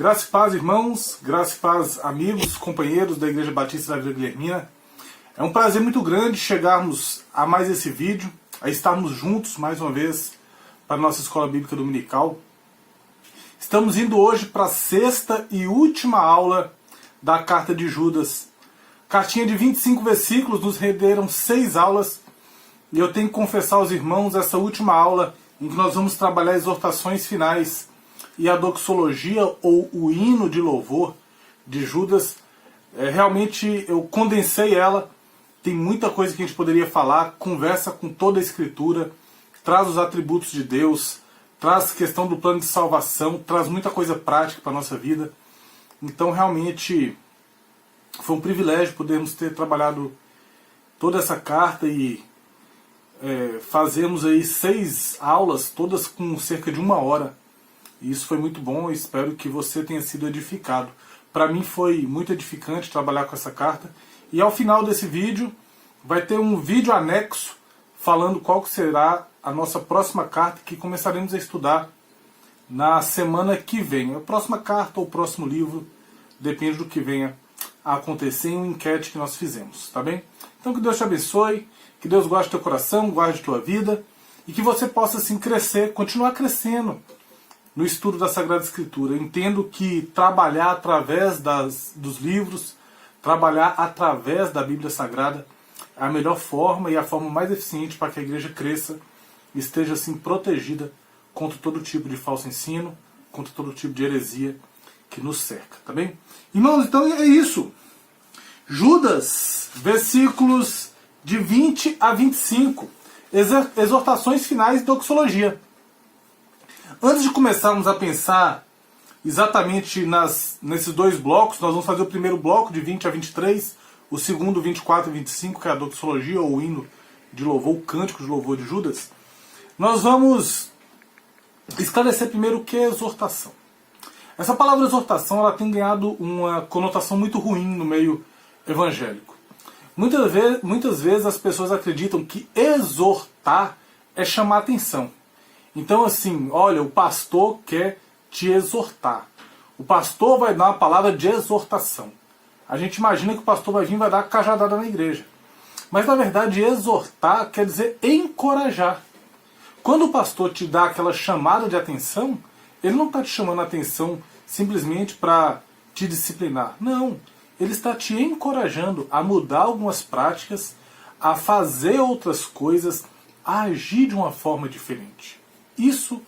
Graça e paz, irmãos, graça e paz, amigos, companheiros da Igreja Batista da Vila Guilhermina. É um prazer muito grande chegarmos a mais esse vídeo, a estarmos juntos mais uma vez para a nossa Escola Bíblica Dominical. Estamos indo hoje para a sexta e última aula da Carta de Judas. Cartinha de 25 versículos, nos renderam 6 aulas, e eu tenho que confessar aos irmãos essa última aula em que nós vamos trabalhar exortações finais e a doxologia ou o hino de louvor de Judas. Realmente eu condensei ela, tem muita coisa que a gente poderia falar, conversa com toda a Escritura, traz os atributos de Deus, traz questão do plano de salvação, traz muita coisa prática para a nossa vida. Então realmente foi um privilégio podermos ter trabalhado toda essa carta e fazemos aí 6 aulas, todas com cerca de 1 hora. E isso foi muito bom, eu espero que você tenha sido edificado. Para mim foi muito edificante trabalhar com essa carta. E ao final desse vídeo vai ter um vídeo anexo falando qual que será a nossa próxima carta que começaremos a estudar na semana que vem. A próxima carta ou o próximo livro, depende do que venha a acontecer em uma enquete que nós fizemos, tá bem? Então que Deus te abençoe, que Deus guarde teu coração, guarde tua vida e que você possa assim crescer, continuar crescendo no estudo da Sagrada Escritura. Eu entendo que trabalhar através dos livros, trabalhar através da Bíblia Sagrada é a melhor forma e a forma mais eficiente para que a igreja cresça e esteja assim protegida contra todo tipo de falso ensino, contra todo tipo de heresia que nos cerca, tá bem? Irmãos, então é isso. Judas, versículos de 20 a 25, exortações finais e doxologia. Antes de começarmos a pensar exatamente nesses 2 blocos, nós vamos fazer o primeiro bloco de 20 a 23, o segundo 24 a 25, que é a doxologia ou o hino de louvor, o cântico de louvor de Judas. Nós vamos esclarecer primeiro o que é exortação. Essa palavra exortação ela tem ganhado uma conotação muito ruim no meio evangélico. Muitas vezes as pessoas acreditam que exortar é chamar atenção. Então assim, olha, o pastor quer te exortar. O pastor vai dar uma palavra de exortação. A gente imagina que o pastor vai vir e vai dar cajadada na igreja. Mas na verdade exortar quer dizer encorajar. Quando o pastor te dá aquela chamada de atenção, ele não está te chamando a atenção simplesmente para te disciplinar. Não, ele está te encorajando a mudar algumas práticas, a fazer outras coisas, a agir de uma forma diferente. Isso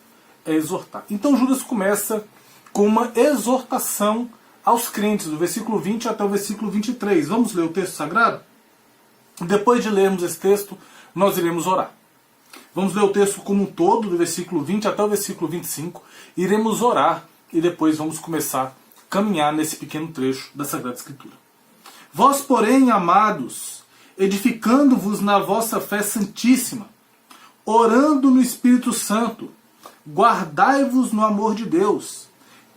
é exortar. Então Judas começa com uma exortação aos crentes, do versículo 20 até o versículo 23. Vamos ler o texto sagrado? Depois de lermos esse texto, nós iremos orar. Vamos ler o texto como um todo, do versículo 20 até o versículo 25. Iremos orar e depois vamos começar a caminhar nesse pequeno trecho da Sagrada Escritura. Vós, porém, amados, edificando-vos na vossa fé santíssima, orando no Espírito Santo, guardai-vos no amor de Deus,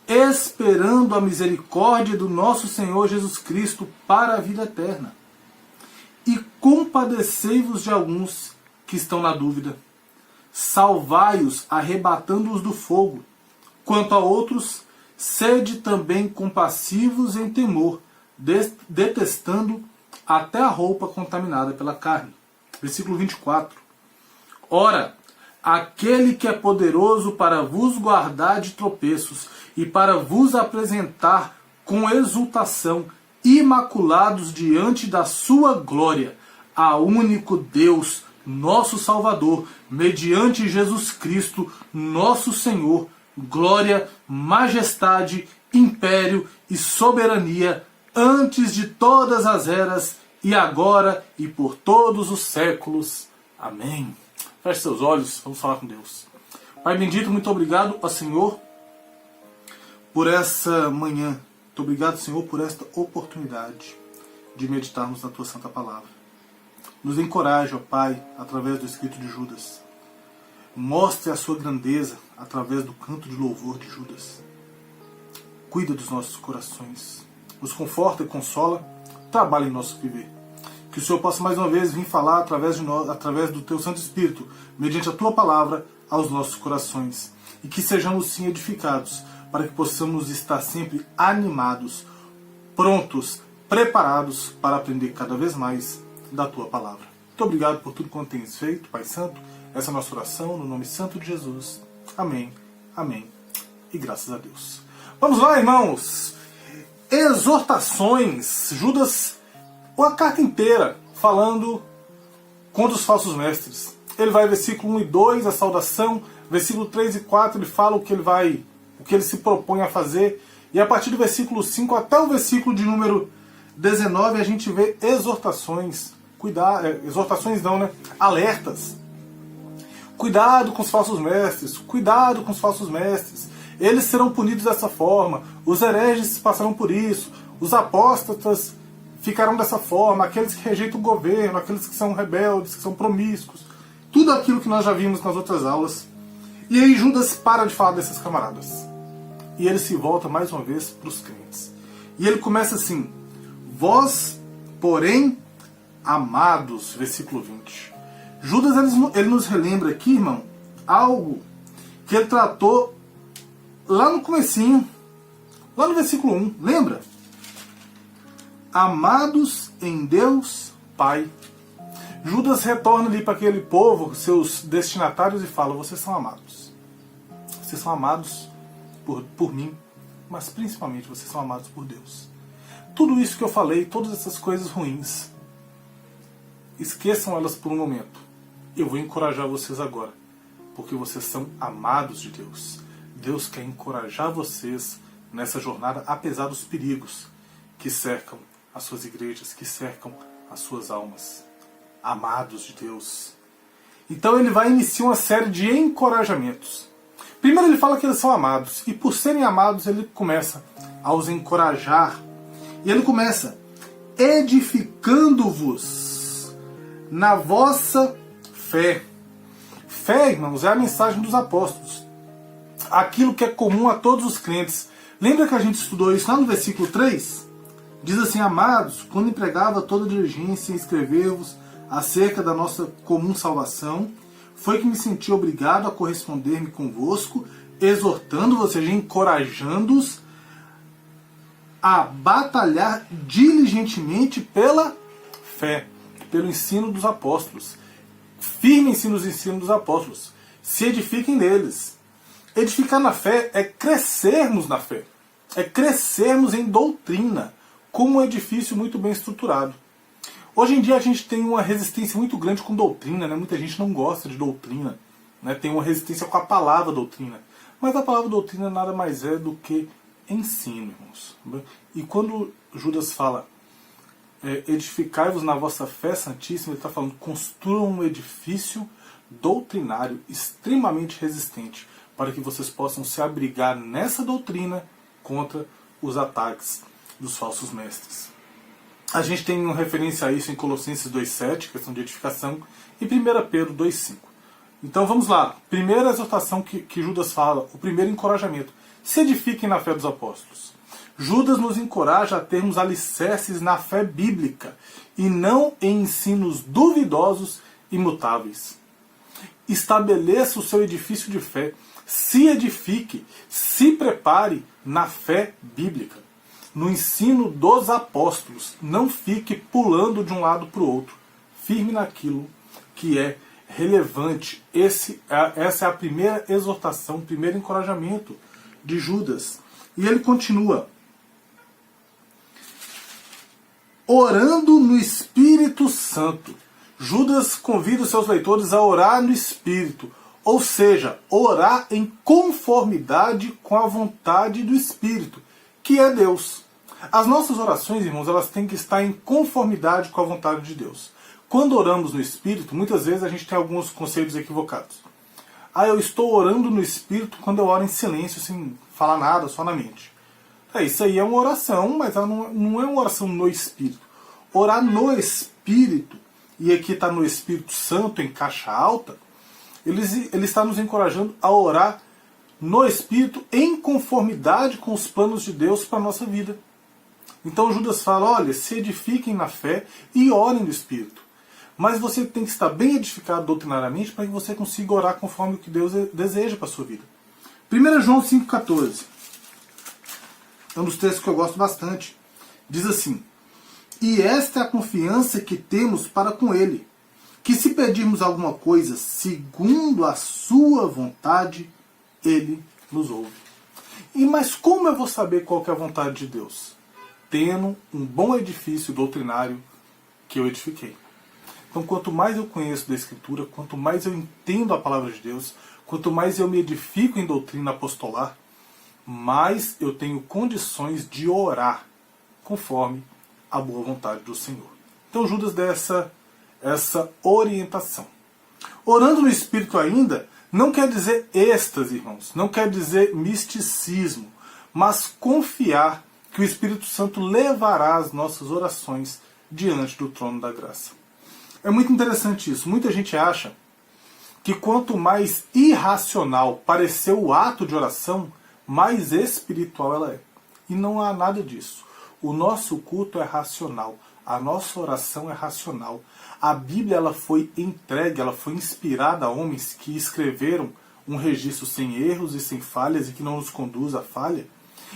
esperando a misericórdia do nosso Senhor Jesus Cristo para a vida eterna. E compadecei-vos de alguns que estão na dúvida. Salvai-os, arrebatando-os do fogo. Quanto a outros, sede também compassivos em temor, detestando até a roupa contaminada pela carne. Versículo 24. Ora, aquele que é poderoso para vos guardar de tropeços e para vos apresentar com exultação, imaculados diante da sua glória, a único Deus, nosso Salvador, mediante Jesus Cristo, nosso Senhor, glória, majestade, império e soberania, antes de todas as eras, e agora e por todos os séculos. Amém. Feche seus olhos, vamos falar com Deus. Pai bendito, muito obrigado ao Senhor por essa manhã. Muito obrigado, Senhor, por esta oportunidade de meditarmos na Tua Santa Palavra. Nos encoraje, ó Pai, através do escrito de Judas. Mostre a Sua grandeza através do canto de louvor de Judas. Cuida dos nossos corações. Nos conforta e consola. Trabalha em nosso viver. Que o Senhor possa mais uma vez vir falar através do Teu Santo Espírito, mediante a Tua Palavra, aos nossos corações. E que sejamos sim edificados para que possamos estar sempre animados, prontos, preparados para aprender cada vez mais da Tua Palavra. Muito obrigado por tudo quanto tens feito, Pai Santo. Essa é a nossa oração, no nome santo de Jesus. Amém, amém e graças a Deus. Vamos lá, irmãos. Exortações. Judas, uma carta inteira, falando contra os falsos mestres. Ele vai versículo 1 e 2, a saudação. Versículo 3 e 4, ele fala o que ele se propõe a fazer. E a partir do versículo 5 até o versículo de número 19, a gente vê exortações. Exortações não, né? Alertas. Cuidado com os falsos mestres. Cuidado com os falsos mestres. Eles serão punidos dessa forma. Os hereges passarão por isso. Os apóstatas ficarão dessa forma. Aqueles que rejeitam o governo, aqueles que são rebeldes, que são promíscuos. Tudo aquilo que nós já vimos nas outras aulas. E aí Judas para de falar desses camaradas. E ele se volta mais uma vez para os crentes. E ele começa assim: vós, porém, amados, versículo 20. Judas ele nos relembra aqui, irmão, algo que ele tratou lá no comecinho, lá no versículo 1. Lembra? Amados em Deus Pai. Judas retorna ali para aquele povo, seus destinatários, e fala: vocês são amados. Vocês são amados por mim, mas principalmente vocês são amados por Deus. Tudo isso que eu falei, todas essas coisas ruins, esqueçam elas por um momento. Eu vou encorajar vocês agora, porque vocês são amados de Deus. Deus quer encorajar vocês nessa jornada, apesar dos perigos que cercam as suas igrejas, que cercam as suas almas. Amados de Deus. Então ele vai iniciar uma série de encorajamentos. Primeiro ele fala que eles são amados, e por serem amados ele começa a os encorajar. E ele começa: edificando-vos na vossa fé. Fé, irmãos, é a mensagem dos apóstolos. Aquilo que é comum a todos os crentes. Lembra que a gente estudou isso lá no versículo 3? Diz assim: amados, quando empregava toda diligência em escrever-vos acerca da nossa comum salvação, foi que me senti obrigado a corresponder-me convosco, exortando-vos, ou seja, encorajando-os a batalhar diligentemente pela fé, pelo ensino dos apóstolos. Firmem-se nos ensinos dos apóstolos. Se edifiquem neles. Edificar na fé é crescermos na fé. É crescermos em doutrina, como um edifício muito bem estruturado. Hoje em dia a gente tem uma resistência muito grande com doutrina, né? Muita gente não gosta de doutrina, né? Tem uma resistência com a palavra doutrina. Mas a palavra doutrina nada mais é do que ensino, irmãos. E quando Judas fala edificai-vos na vossa fé santíssima, ele está falando: construam um edifício doutrinário extremamente resistente, para que vocês possam se abrigar nessa doutrina contra os ataques dos falsos mestres. A gente tem uma referência a isso em Colossenses 2,7, questão de edificação, e 1 Pedro 2,5. Então vamos lá. Primeira exortação que Judas fala, o primeiro encorajamento: se edifiquem na fé dos apóstolos. Judas nos encoraja a termos alicerces na fé bíblica e não em ensinos duvidosos e mutáveis. Estabeleça o seu edifício de fé, se edifique, se prepare na fé bíblica, no ensino dos apóstolos. Não fique pulando de um lado para o outro. Firme naquilo que é relevante. Essa é a primeira exortação, o primeiro encorajamento de Judas. E ele continua: orando no Espírito Santo. Judas convida os seus leitores a orar no Espírito, ou seja, orar em conformidade com a vontade do Espírito, que é Deus. As nossas orações, irmãos, elas têm que estar em conformidade com a vontade de Deus. Quando oramos no Espírito, muitas vezes a gente tem alguns conceitos equivocados. Eu estou orando no Espírito quando eu oro em silêncio, sem falar nada, só na mente. Isso aí é uma oração, mas ela não é uma oração no Espírito. Orar no Espírito, e aqui está no Espírito Santo em caixa alta, ele está nos encorajando a orar no Espírito em conformidade com os planos de Deus para a nossa vida. Então Judas fala: olha, se edifiquem na fé e orem no Espírito. Mas você tem que estar bem edificado doutrinariamente para que você consiga orar conforme o que Deus deseja para a sua vida. 1 João 5,14. É um dos textos que eu gosto bastante. Diz assim: e esta é a confiança que temos para com Ele, que se pedirmos alguma coisa segundo a sua vontade, Ele nos ouve. Mas como eu vou saber qual que é a vontade de Deus? Tendo um bom edifício doutrinário que eu edifiquei. Então, quanto mais eu conheço da Escritura, quanto mais eu entendo a palavra de Deus, quanto mais eu me edifico em doutrina apostolar, mais eu tenho condições de orar conforme a boa vontade do Senhor. Então Judas dá essa orientação. Orando no Espírito ainda, não quer dizer êxtase, irmãos, não quer dizer misticismo, mas confiar que o Espírito Santo levará as nossas orações diante do trono da graça. É muito interessante isso. Muita gente acha que quanto mais irracional parecer o ato de oração, mais espiritual ela é. E não há nada disso. O nosso culto é racional. A nossa oração é racional. A Bíblia ela foi entregue, ela foi inspirada a homens que escreveram um registro sem erros e sem falhas e que não nos conduz à falha.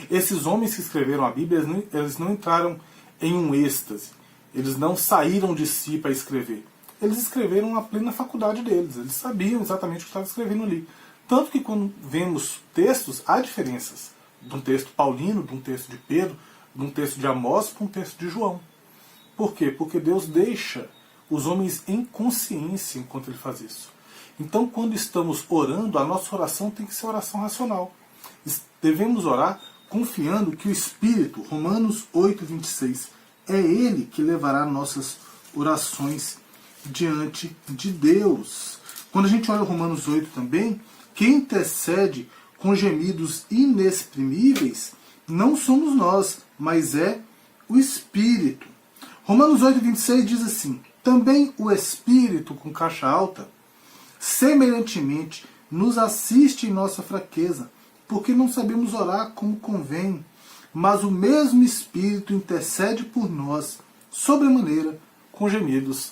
Esses homens que escreveram a Bíblia, eles não entraram em um êxtase. Eles não saíram de si para escrever. Eles escreveram a plena faculdade deles. Eles sabiam exatamente o que estavam escrevendo ali. Tanto que quando vemos textos, há diferenças. De um texto paulino, de um texto de Pedro, de um texto de Amós para um texto de João. Por quê? Porque Deus deixa os homens em consciência enquanto Ele faz isso. Então, quando estamos orando, a nossa oração tem que ser oração racional. Devemos orar confiando que o Espírito, Romanos 8, 26, é Ele que levará nossas orações diante de Deus. Quando a gente olha Romanos 8 também, quem intercede com gemidos inexprimíveis não somos nós, mas é o Espírito. Romanos 8, 26 diz assim: também o Espírito, com caixa alta, semelhantemente nos assiste em nossa fraqueza, porque não sabemos orar como convém. Mas o mesmo Espírito intercede por nós, sobremaneira, com gemidos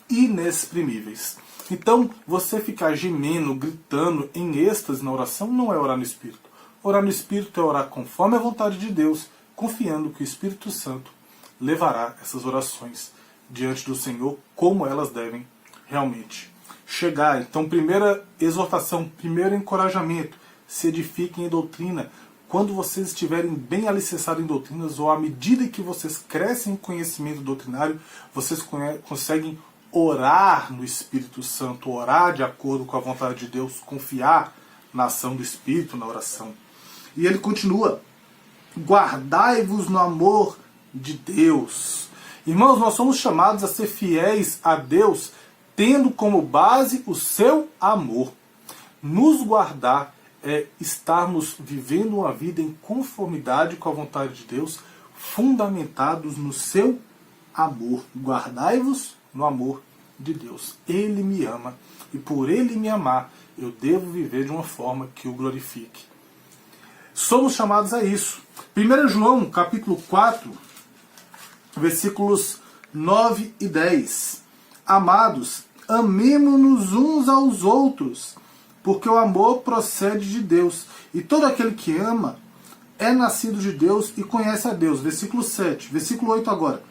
inexprimíveis. Então, você ficar gemendo, gritando, em êxtase na oração, não é orar no Espírito. Orar no Espírito é orar conforme a vontade de Deus, confiando que o Espírito Santo levará essas orações diante do Senhor, como elas devem realmente chegar. Então, primeira exortação, primeiro encorajamento, se edifiquem em doutrina. Quando vocês estiverem bem alicerçados em doutrinas, ou à medida que vocês crescem em conhecimento doutrinário, vocês conseguem orar no Espírito Santo, orar de acordo com a vontade de Deus, confiar na ação do Espírito na oração. E ele continua: guardai-vos no amor de Deus. Irmãos, nós somos chamados a ser fiéis a Deus, tendo como base o seu amor. Nos guardar é estarmos vivendo uma vida em conformidade com a vontade de Deus, fundamentados no seu amor. Guardai-vos no amor de Deus. Ele me ama, e por Ele me amar, eu devo viver de uma forma que o glorifique. Somos chamados a isso. 1 João, capítulo 4, versículos 9 e 10. Amados, amemo-nos uns aos outros, porque o amor procede de Deus, e todo aquele que ama é nascido de Deus e conhece a Deus. Versículo 7. Versículo 8 agora.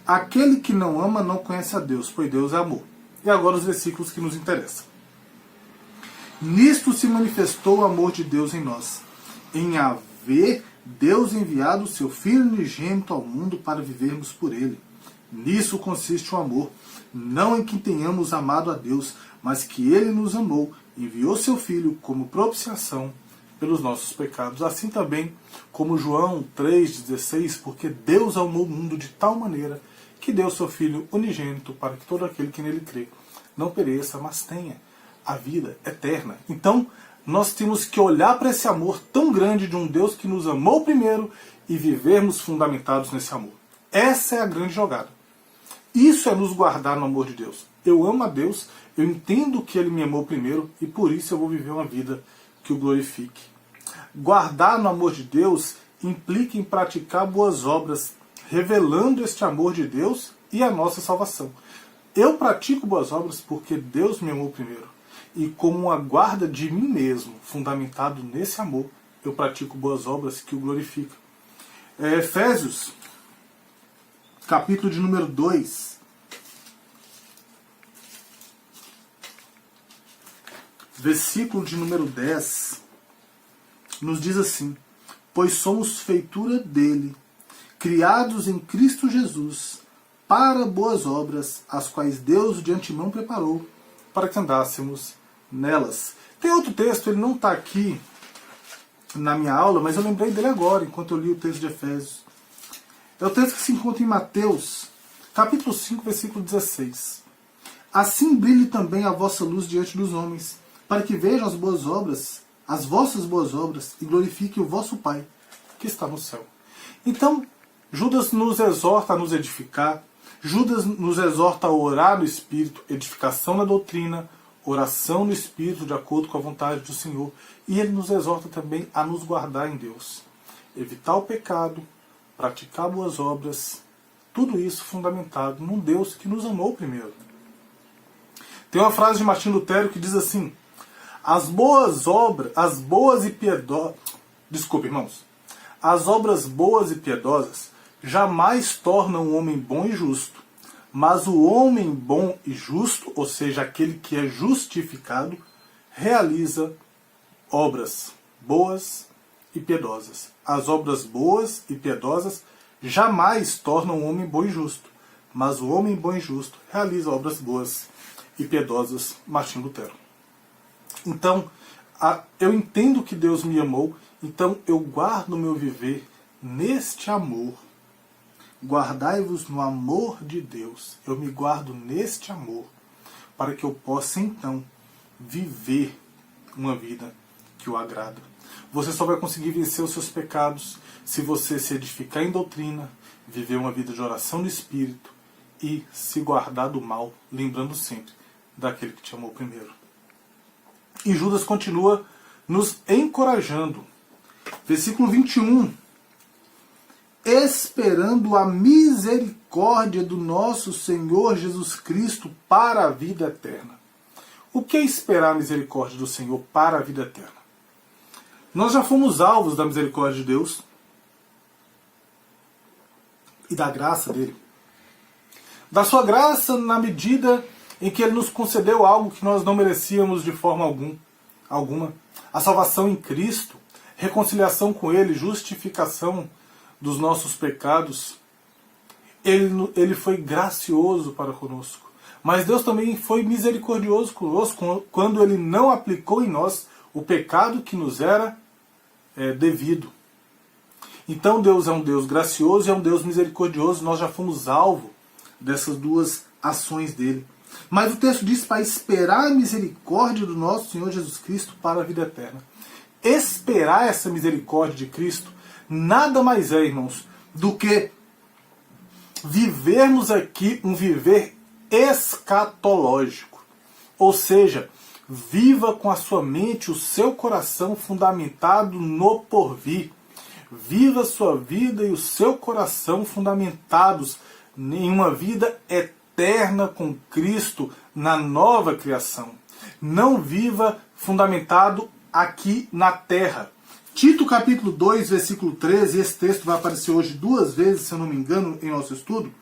Aquele que não ama não conhece a Deus, pois Deus é amor. E agora os versículos que nos interessam. Nisto se manifestou o amor de Deus em nós, em haver Deus enviado o seu Filho unigênito ao mundo para vivermos por ele. Nisso consiste o amor, não em que tenhamos amado a Deus, mas que ele nos amou, enviou seu Filho como propiciação pelos nossos pecados. Assim também como João 3,16, porque Deus amou o mundo de tal maneira que deu seu Filho unigênito para que todo aquele que nele crê não pereça, mas tenha a vida eterna. Então, nós temos que olhar para esse amor tão grande de um Deus que nos amou primeiro e vivermos fundamentados nesse amor. Essa é a grande jogada. Isso é nos guardar no amor de Deus. Eu amo a Deus, eu entendo que Ele me amou primeiro e por isso eu vou viver uma vida que o glorifique. Guardar no amor de Deus implica em praticar boas obras, revelando este amor de Deus e a nossa salvação. Eu pratico boas obras porque Deus me amou primeiro. E como uma guarda de mim mesmo, fundamentado nesse amor, eu pratico boas obras que o glorificam. Efésios, capítulo de número 2, versículo de número 10, nos diz assim: pois somos feitura dele, criados em Cristo Jesus, para boas obras, as quais Deus de antemão preparou, para que andássemos nelas. Tem outro texto, ele não está aqui na minha aula, mas eu lembrei dele agora, enquanto eu li o texto de Efésios. É o texto que se encontra em Mateus, capítulo 5, versículo 16. Assim brilhe também a vossa luz diante dos homens, para que vejam as boas obras, as vossas boas obras, e glorifiquem o vosso Pai, que está no céu. Então, Judas nos exorta a nos edificar, Judas nos exorta a orar no Espírito, edificação na doutrina, oração no Espírito, de acordo com a vontade do Senhor, e ele nos exorta também a nos guardar em Deus. Evitar o pecado, praticar boas obras, tudo isso fundamentado num Deus que nos amou primeiro. Tem uma frase de Martim Lutero que diz assim: as boas e piedosas, as obras boas e piedosas jamais tornam o homem bom e justo, mas o homem bom e justo, ou seja, aquele que é justificado, realiza obras boas e piedosas. As obras boas e piedosas jamais tornam o homem bom e justo, mas o homem bom e justo realiza obras boas e piedosas. Martim Lutero. Então, eu entendo que Deus me amou, então eu guardo o meu viver neste amor. Guardai-vos no amor de Deus. Eu me guardo neste amor, para que eu possa então viver uma vida que o agrada. Você só vai conseguir vencer os seus pecados se você se edificar em doutrina, viver uma vida de oração no Espírito e se guardar do mal, lembrando sempre daquele que te amou primeiro. E Judas continua nos encorajando. Versículo 21. Esperando a misericórdia do nosso Senhor Jesus Cristo para a vida eterna. O que é esperar a misericórdia do Senhor para a vida eterna? Nós já fomos alvos da misericórdia de Deus e da graça dele. Da sua graça na medida em que ele nos concedeu algo que nós não merecíamos de forma alguma. A salvação em Cristo, reconciliação com ele, justificação dos nossos pecados. Ele foi gracioso para conosco. Mas Deus também foi misericordioso conosco quando ele não aplicou em nós o pecado que nos era devido. Então Deus é um Deus gracioso e é um Deus misericordioso. Nós já fomos alvo dessas duas ações dele. Mas o texto diz para esperar a misericórdia do nosso Senhor Jesus Cristo para a vida eterna. Esperar essa misericórdia de Cristo nada mais é, irmãos, do que vivermos aqui um viver escatológico. Ou seja, viva com a sua mente, o seu coração fundamentado no porvir. Viva a sua vida e o seu coração fundamentados em uma vida eterna com Cristo na nova criação. Não viva fundamentado aqui na terra. Tito capítulo 2, versículo 13, esse texto vai aparecer hoje 2 vezes, se eu não me engano, em nosso estudo,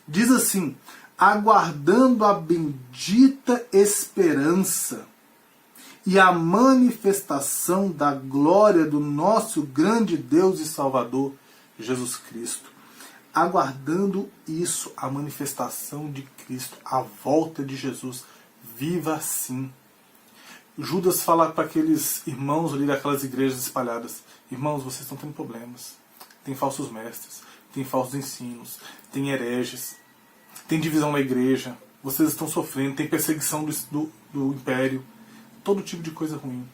diz assim: aguardando a bendita esperança e a manifestação da glória do nosso grande Deus e Salvador, Jesus Cristo. Aguardando isso, a manifestação de Cristo, a volta de Jesus. Viva assim. Judas fala para aqueles irmãos ali daquelas igrejas espalhadas: irmãos, vocês estão tendo problemas. Tem falsos mestres, tem falsos ensinos, tem hereges, tem divisão na igreja, vocês estão sofrendo, tem perseguição do império, todo tipo de coisa ruim.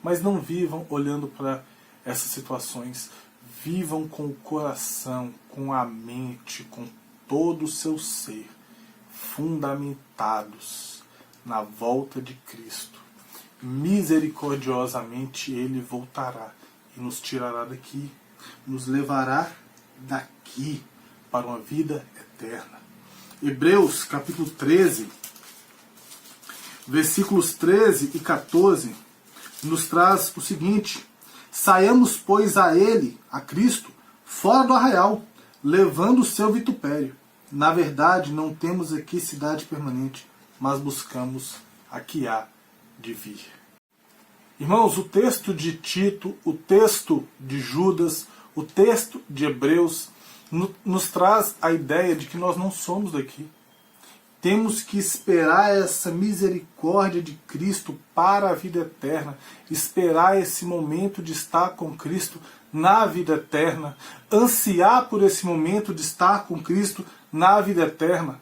Mas não vivam olhando para essas situações. Vivam com o coração, com a mente, com todo o seu ser, fundamentados na volta de Cristo. Misericordiosamente ele voltará e nos tirará daqui, nos levará daqui para uma vida eterna. Hebreus capítulo 13, versículos 13 e 14, nos traz o seguinte: saiamos, pois, a ele, a Cristo, fora do arraial, levando o seu vitupério. Na verdade, não temos aqui cidade permanente, mas buscamos a que há de vir. Irmãos, o texto de Tito, o texto de Judas, o texto de Hebreus nos traz a ideia de que nós não somos daqui. Temos que esperar essa misericórdia de Cristo para a vida eterna, esperar esse momento de estar com Cristo na vida eterna, ansiar por esse momento de estar com Cristo na vida eterna.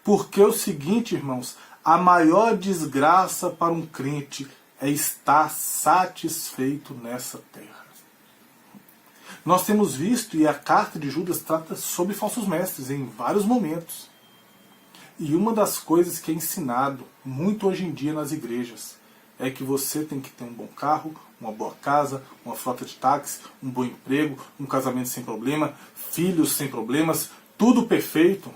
Porque é o seguinte, irmãos, a maior desgraça para um crente é estar satisfeito nessa terra. Nós temos visto, e a carta de Judas trata sobre falsos mestres em vários momentos. E uma das coisas que é ensinado muito hoje em dia nas igrejas é que você tem que ter um bom carro, uma boa casa, uma frota de táxi, um bom emprego, um casamento sem problema, filhos sem problemas, tudo perfeito.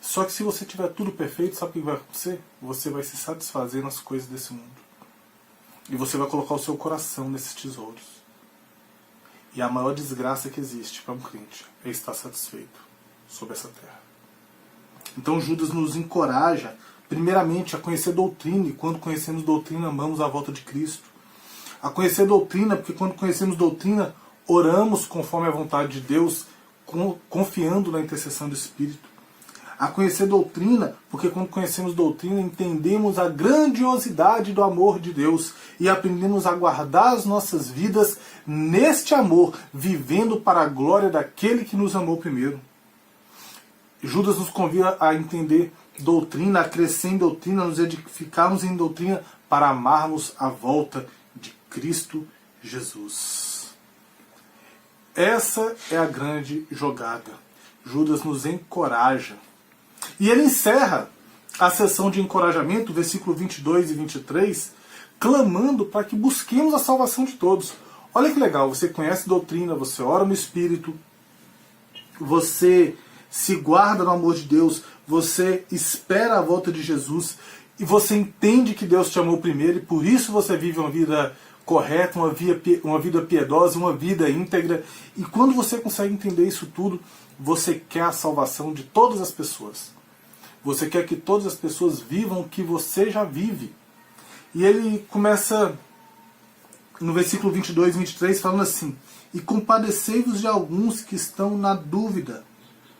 Só que se você tiver tudo perfeito, sabe o que vai acontecer? Você vai se satisfazer nas coisas desse mundo. E você vai colocar o seu coração nesses tesouros. E a maior desgraça que existe para um crente é estar satisfeito sobre essa terra. Então Judas nos encoraja, primeiramente, a conhecer doutrina, e quando conhecemos doutrina, amamos a volta de Cristo. A conhecer doutrina, porque quando conhecemos doutrina, oramos conforme a vontade de Deus, confiando na intercessão do Espírito. A conhecer doutrina, porque quando conhecemos doutrina, entendemos a grandiosidade do amor de Deus e aprendemos a guardar as nossas vidas neste amor, vivendo para a glória daquele que nos amou primeiro. Judas nos convida a entender doutrina, a crescer em doutrina, a nos edificarmos em doutrina para amarmos a volta de Cristo Jesus. Essa é a grande jogada. Judas nos encoraja. E ele encerra a sessão de encorajamento, versículo 22 e 23, clamando para que busquemos a salvação de todos. Olha que legal, você conhece doutrina, você ora no Espírito, você se guarda no amor de Deus, você espera a volta de Jesus e você entende que Deus te amou primeiro e por isso você vive uma vida correta, uma vida piedosa, uma vida íntegra. E quando você consegue entender isso tudo, você quer a salvação de todas as pessoas. Você quer que todas as pessoas vivam o que você já vive. E ele começa no versículo 22 e 23 falando assim: e compadecei-vos de alguns que estão na dúvida,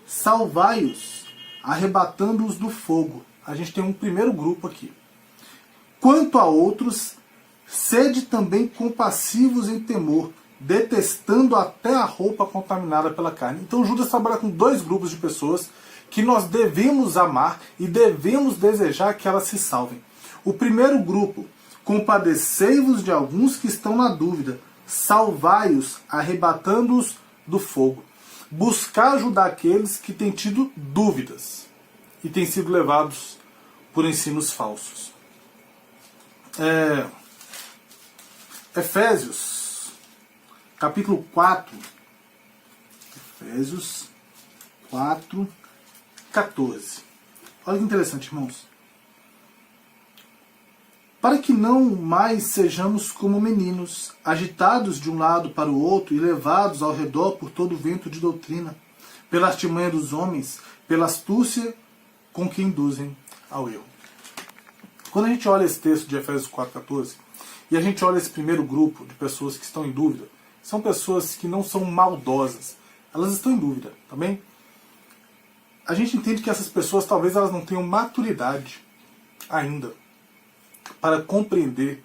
salvai-os, arrebatando-os do fogo. A gente tem um primeiro grupo aqui. Quanto a outros, sede também compassivos em temor, detestando até a roupa contaminada pela carne. Então Judas trabalha com dois grupos de pessoas que nós devemos amar e devemos desejar que elas se salvem. O primeiro grupo: compadecei-vos de alguns que estão na dúvida, salvai-os, arrebatando-os do fogo. Buscar ajudar aqueles que têm tido dúvidas e têm sido levados por ensinos falsos. Efésios, capítulo 4. Efésios 4, 14. Olha que interessante, irmãos. Para que não mais sejamos como meninos, agitados de um lado para o outro e levados ao redor por todo o vento de doutrina, pela artimanha dos homens, pela astúcia com que induzem ao erro. Quando a gente olha esse texto de Efésios 4,14, e a gente olha esse primeiro grupo de pessoas que estão em dúvida, são pessoas que não são maldosas, elas estão em dúvida, tá bem? A gente entende que essas pessoas talvez elas não tenham maturidade ainda para compreender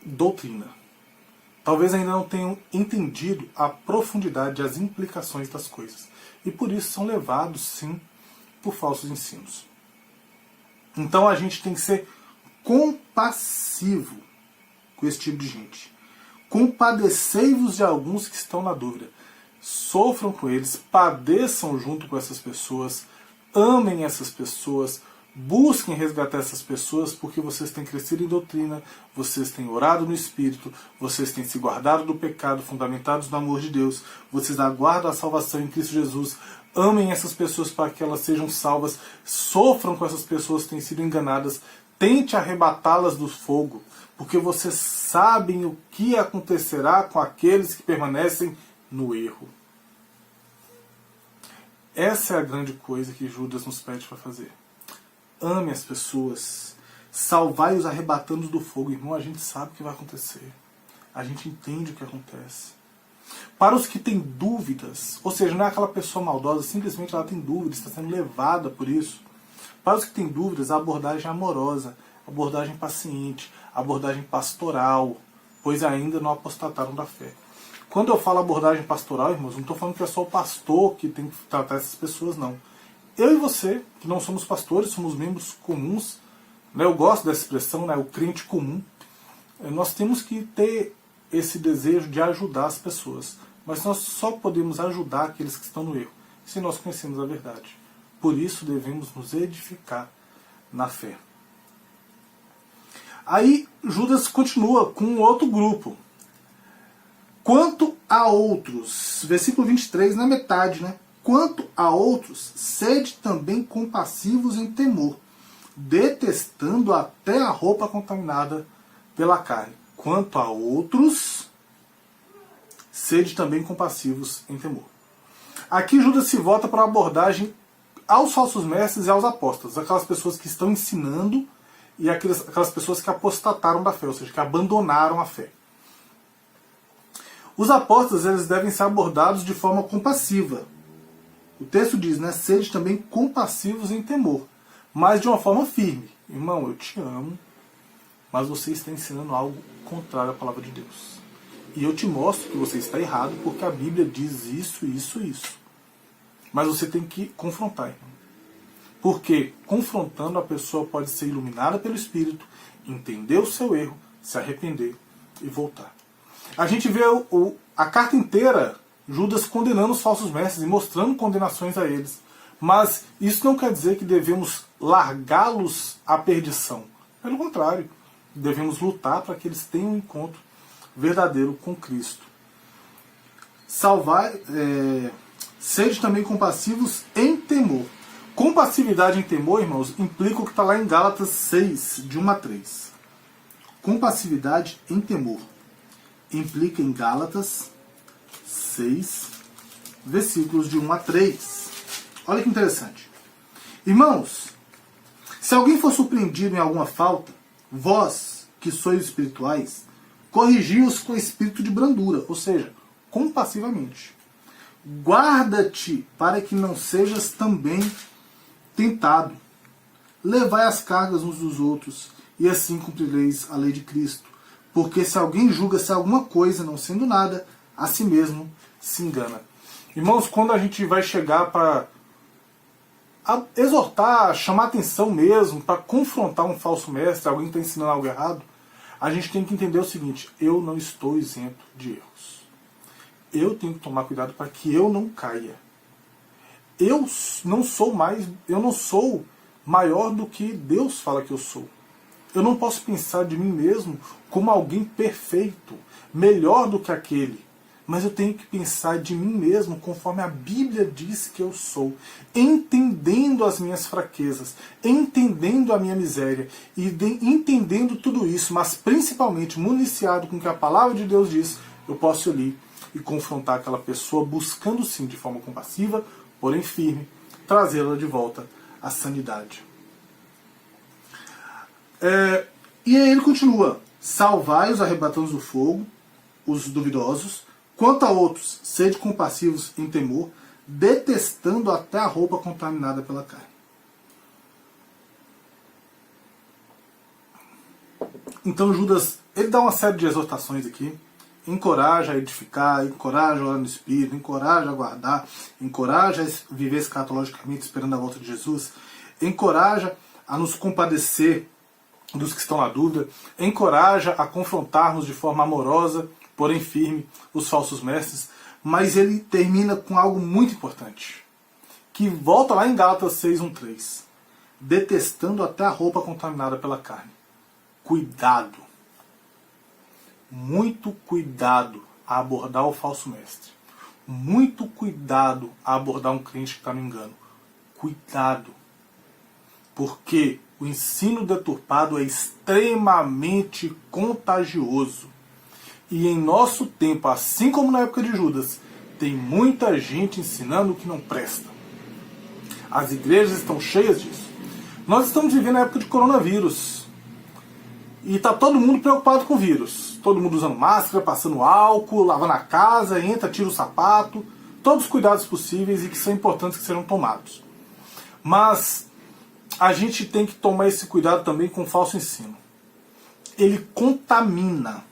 doutrina. Talvez ainda não tenham entendido a profundidade, as implicações das coisas. E por isso são levados, sim, por falsos ensinos. Então a gente tem que ser compassivo com esse tipo de gente. Compadecei-vos de alguns que estão na dúvida. Sofram com eles, padeçam junto com essas pessoas, amem essas pessoas, busquem resgatar essas pessoas, porque vocês têm crescido em doutrina, vocês têm orado no Espírito, vocês têm se guardado do pecado, fundamentados no amor de Deus, vocês aguardam a salvação em Cristo Jesus. Amem essas pessoas para que elas sejam salvas, sofram com essas pessoas que têm sido enganadas, tente arrebatá-las do fogo, porque vocês sabem o que acontecerá com aqueles que permanecem no erro. Essa é a grande coisa que Judas nos pede para fazer. Ame as pessoas, salvai-os arrebatando do fogo. Irmão, a gente sabe o que vai acontecer. A gente entende o que acontece. Para os que têm dúvidas, ou seja, não é aquela pessoa maldosa, simplesmente ela tem dúvidas, está sendo levada por isso. Para os que têm dúvidas, a abordagem amorosa, a abordagem paciente, a abordagem pastoral, pois ainda não apostataram da fé. Quando eu falo abordagem pastoral, irmãos, não estou falando que é só o pastor que tem que tratar essas pessoas, não. Eu e você, que não somos pastores, somos membros comuns, né, eu gosto dessa expressão, né, o crente comum, nós temos que ter esse desejo de ajudar as pessoas. Mas nós só podemos ajudar aqueles que estão no erro, se nós conhecemos a verdade. Por isso devemos nos edificar na fé. Aí Judas continua com um outro grupo. Quanto a outros, versículo 23, na metade, né? Quanto a outros, sede também compassivos em temor, detestando até a roupa contaminada pela carne. Quanto a outros, sede também compassivos em temor. Aqui Judas se volta para a abordagem aos falsos mestres e aos apóstolos, aquelas pessoas que estão ensinando e aquelas pessoas que apostataram da fé, ou seja, que abandonaram a fé. Os apóstolos, eles devem ser abordados de forma compassiva. O texto diz, né, sede também compassivos em temor, mas de uma forma firme. Irmão, eu te amo, mas você está ensinando algo contrário à palavra de Deus. E eu te mostro que você está errado, porque a Bíblia diz isso, isso, isso. Mas você tem que confrontar, irmão. Porque confrontando a pessoa pode ser iluminada pelo Espírito, entender o seu erro, se arrepender e voltar. A gente vê a carta inteira, Judas condenando os falsos mestres e mostrando condenações a eles. Mas isso não quer dizer que devemos largá-los à perdição. Pelo contrário, devemos lutar para que eles tenham um encontro verdadeiro com Cristo. Sede também compassivos em temor. Compassividade em temor, irmãos, implica o que está lá em Gálatas 6, de 1 a 3. Compassividade em temor implica em Gálatas 6, versículos de 1 a 3. Olha que interessante. Irmãos, se alguém for surpreendido em alguma falta, vós, que sois espirituais, corrigi-os com espírito de brandura, ou seja, compassivamente. Guarda-te para que não sejas também tentado. Levai as cargas uns dos outros, e assim cumprireis a lei de Cristo. Porque se alguém julga-se alguma coisa, não sendo nada, a si mesmo se engana. Irmãos, quando a gente vai chegar para exortar, chamar atenção mesmo, para confrontar um falso mestre, alguém que está ensinando algo errado, a gente tem que entender o seguinte: eu não estou isento de erros. Eu tenho que tomar cuidado para que eu não caia. Eu não sou maior do que Deus fala que eu sou. Eu não posso pensar de mim mesmo como alguém perfeito, melhor do que aquele. Mas eu tenho que pensar de mim mesmo conforme a Bíblia diz que eu sou, entendendo as minhas fraquezas, entendendo a minha miséria, e entendendo tudo isso, mas principalmente municiado com o que a palavra de Deus diz, eu posso ir ali e confrontar aquela pessoa, buscando sim de forma compassiva, porém firme, trazê-la de volta à sanidade. E aí ele continua: salvai-os arrebatando do fogo, os duvidosos, quanto a outros, sede compassivos em temor, detestando até a roupa contaminada pela carne. Então Judas, ele dá uma série de exortações aqui, encoraja a edificar, encoraja a orar no Espírito, encoraja a guardar, encoraja a viver escatologicamente esperando a volta de Jesus, encoraja a nos compadecer dos que estão na dúvida, encoraja a confrontarmos de forma amorosa, porém firme, os falsos mestres, mas ele termina com algo muito importante, que volta lá em Gálatas 6:1-3, detestando até a roupa contaminada pela carne. Cuidado, muito cuidado a abordar o falso mestre, muito cuidado a abordar um crente que está no engano. Cuidado, porque O ensino deturpado é extremamente contagioso. E em nosso tempo, assim como na época de Judas, tem muita gente ensinando o que não presta. As igrejas estão cheias disso. Nós estamos vivendo a época de coronavírus. E está todo mundo preocupado com o vírus. Todo mundo usando máscara, passando álcool, lavando a casa, entra, tira o sapato. Todos os cuidados possíveis e que são importantes que sejam tomados. Mas a gente tem que tomar esse cuidado também com o falso ensino. Ele contamina,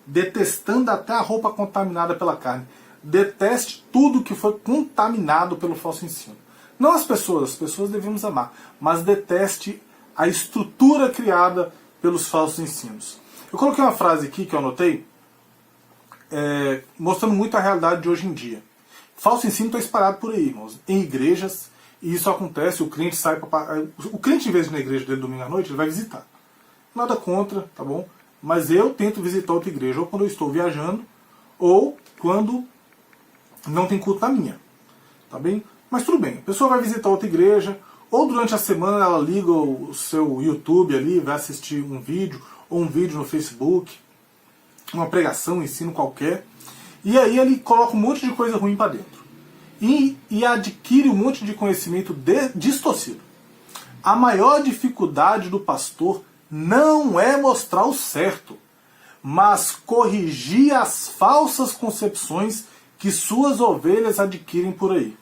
detestando até a roupa contaminada pela carne. Deteste tudo que foi contaminado pelo falso ensino. Não as pessoas devemos amar, mas deteste a estrutura criada pelos falsos ensinos. Eu coloquei uma frase aqui que eu anotei, mostrando muito a realidade de hoje em dia. Falso ensino está espalhado por aí, irmãos, em igrejas, e isso acontece, o crente sai para... O crente, em vez de ir na igreja dele domingo à noite, ele vai visitar. Nada contra, tá bom? Mas eu tento visitar outra igreja, ou quando eu estou viajando, ou quando não tem culto na minha. Tá bem? Mas tudo bem, a pessoa vai visitar outra igreja, ou durante a semana ela liga o seu YouTube ali, vai assistir um vídeo, ou um vídeo no Facebook, uma pregação, um ensino qualquer, e aí ele coloca um monte de coisa ruim para dentro. E adquire um monte de conhecimento distorcido. A maior dificuldade do pastor não é mostrar o certo, mas corrigir as falsas concepções que suas ovelhas adquirem por aí.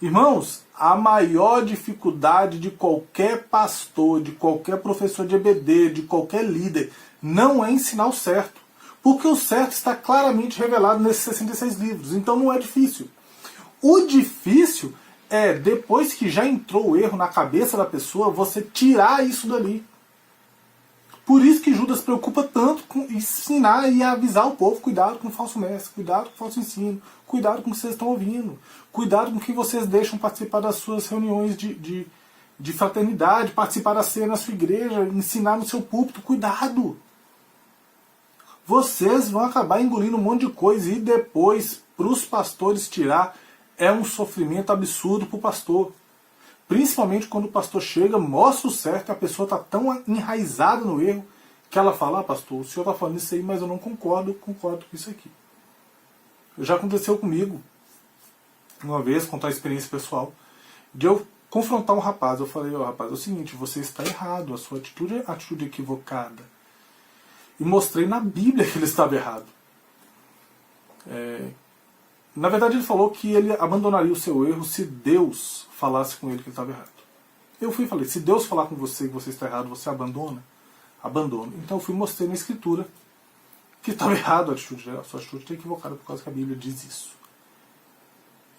Irmãos, a maior dificuldade de qualquer pastor, de qualquer professor de EBD, de qualquer líder, não é ensinar o certo. Porque o certo está claramente revelado nesses 66 livros, então não é difícil. O difícil é, depois que já entrou o erro na cabeça da pessoa, você tirar isso dali. Por isso que Judas se preocupa tanto com ensinar e avisar o povo, cuidado com o falso mestre, cuidado com o falso ensino, cuidado com o que vocês estão ouvindo, cuidado com o que vocês deixam participar das suas reuniões de fraternidade, participar da ceia na sua igreja, ensinar no seu púlpito, cuidado. Vocês vão acabar engolindo um monte de coisa e depois, para os pastores tirar, é um sofrimento absurdo para o pastor. Principalmente quando o pastor chega, mostra o certo, a pessoa está tão enraizada no erro, que ela fala, pastor, o senhor está falando isso aí, mas eu não concordo com isso aqui. Já aconteceu comigo, uma vez, contar a experiência pessoal, de eu confrontar um rapaz. Eu falei, rapaz, é o seguinte, você está errado, a sua atitude é atitude equivocada. E mostrei na Bíblia que ele estava errado. Na verdade ele falou que ele abandonaria o seu erro se Deus falasse com ele que ele estava errado. Eu fui e falei, se Deus falar com você que você está errado, você abandona? Abandona. Então eu fui e mostrei na escritura que estava errado a atitude dela, a sua atitude está equivocada por causa que a Bíblia diz isso.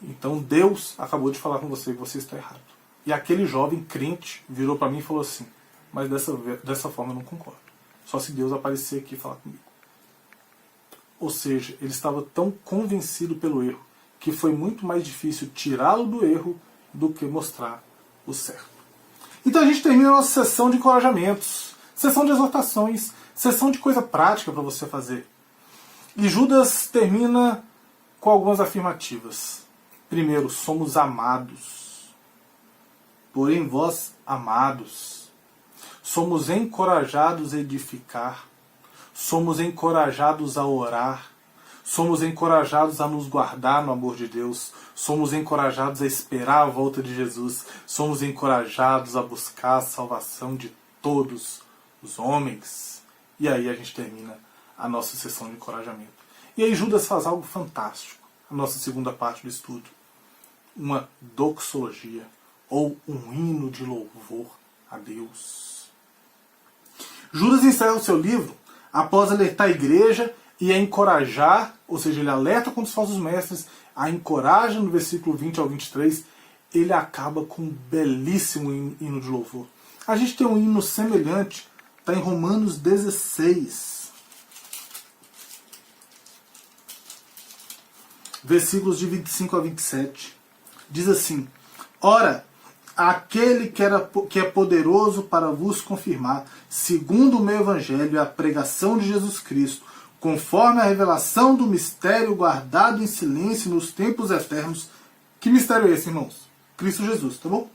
Então Deus acabou de falar com você que você está errado. E aquele jovem crente virou para mim e falou assim, mas dessa forma eu não concordo. Só se Deus aparecer aqui e falar comigo. Ou seja, ele estava tão convencido pelo erro que foi muito mais difícil tirá-lo do erro do que mostrar o certo. Então a gente termina a nossa sessão de encorajamentos, sessão de exortações, sessão de coisa prática para você fazer. E Judas termina com algumas afirmativas. Primeiro, somos amados. Porém vós, amados, somos encorajados a edificar, somos encorajados a orar, somos encorajados a nos guardar no amor de Deus, somos encorajados a esperar a volta de Jesus, somos encorajados a buscar a salvação de todos os homens. E aí a gente termina a nossa sessão de encorajamento. E aí Judas faz algo fantástico, a nossa segunda parte do estudo. Uma doxologia, ou um hino de louvor a Deus. Judas encerra o seu livro após alertar a igreja e a encorajar, ou seja, ele alerta contra os falsos mestres, a encoraja no versículo 20 ao 23, ele acaba com um belíssimo hino de louvor. A gente tem um hino semelhante, está em Romanos 16, versículos de 25 a 27. Diz assim, ora, aquele que é poderoso para vos confirmar, segundo o meu evangelho, a pregação de Jesus Cristo, conforme a revelação do mistério guardado em silêncio nos tempos eternos. Que mistério é esse, irmãos? Cristo Jesus, tá bom?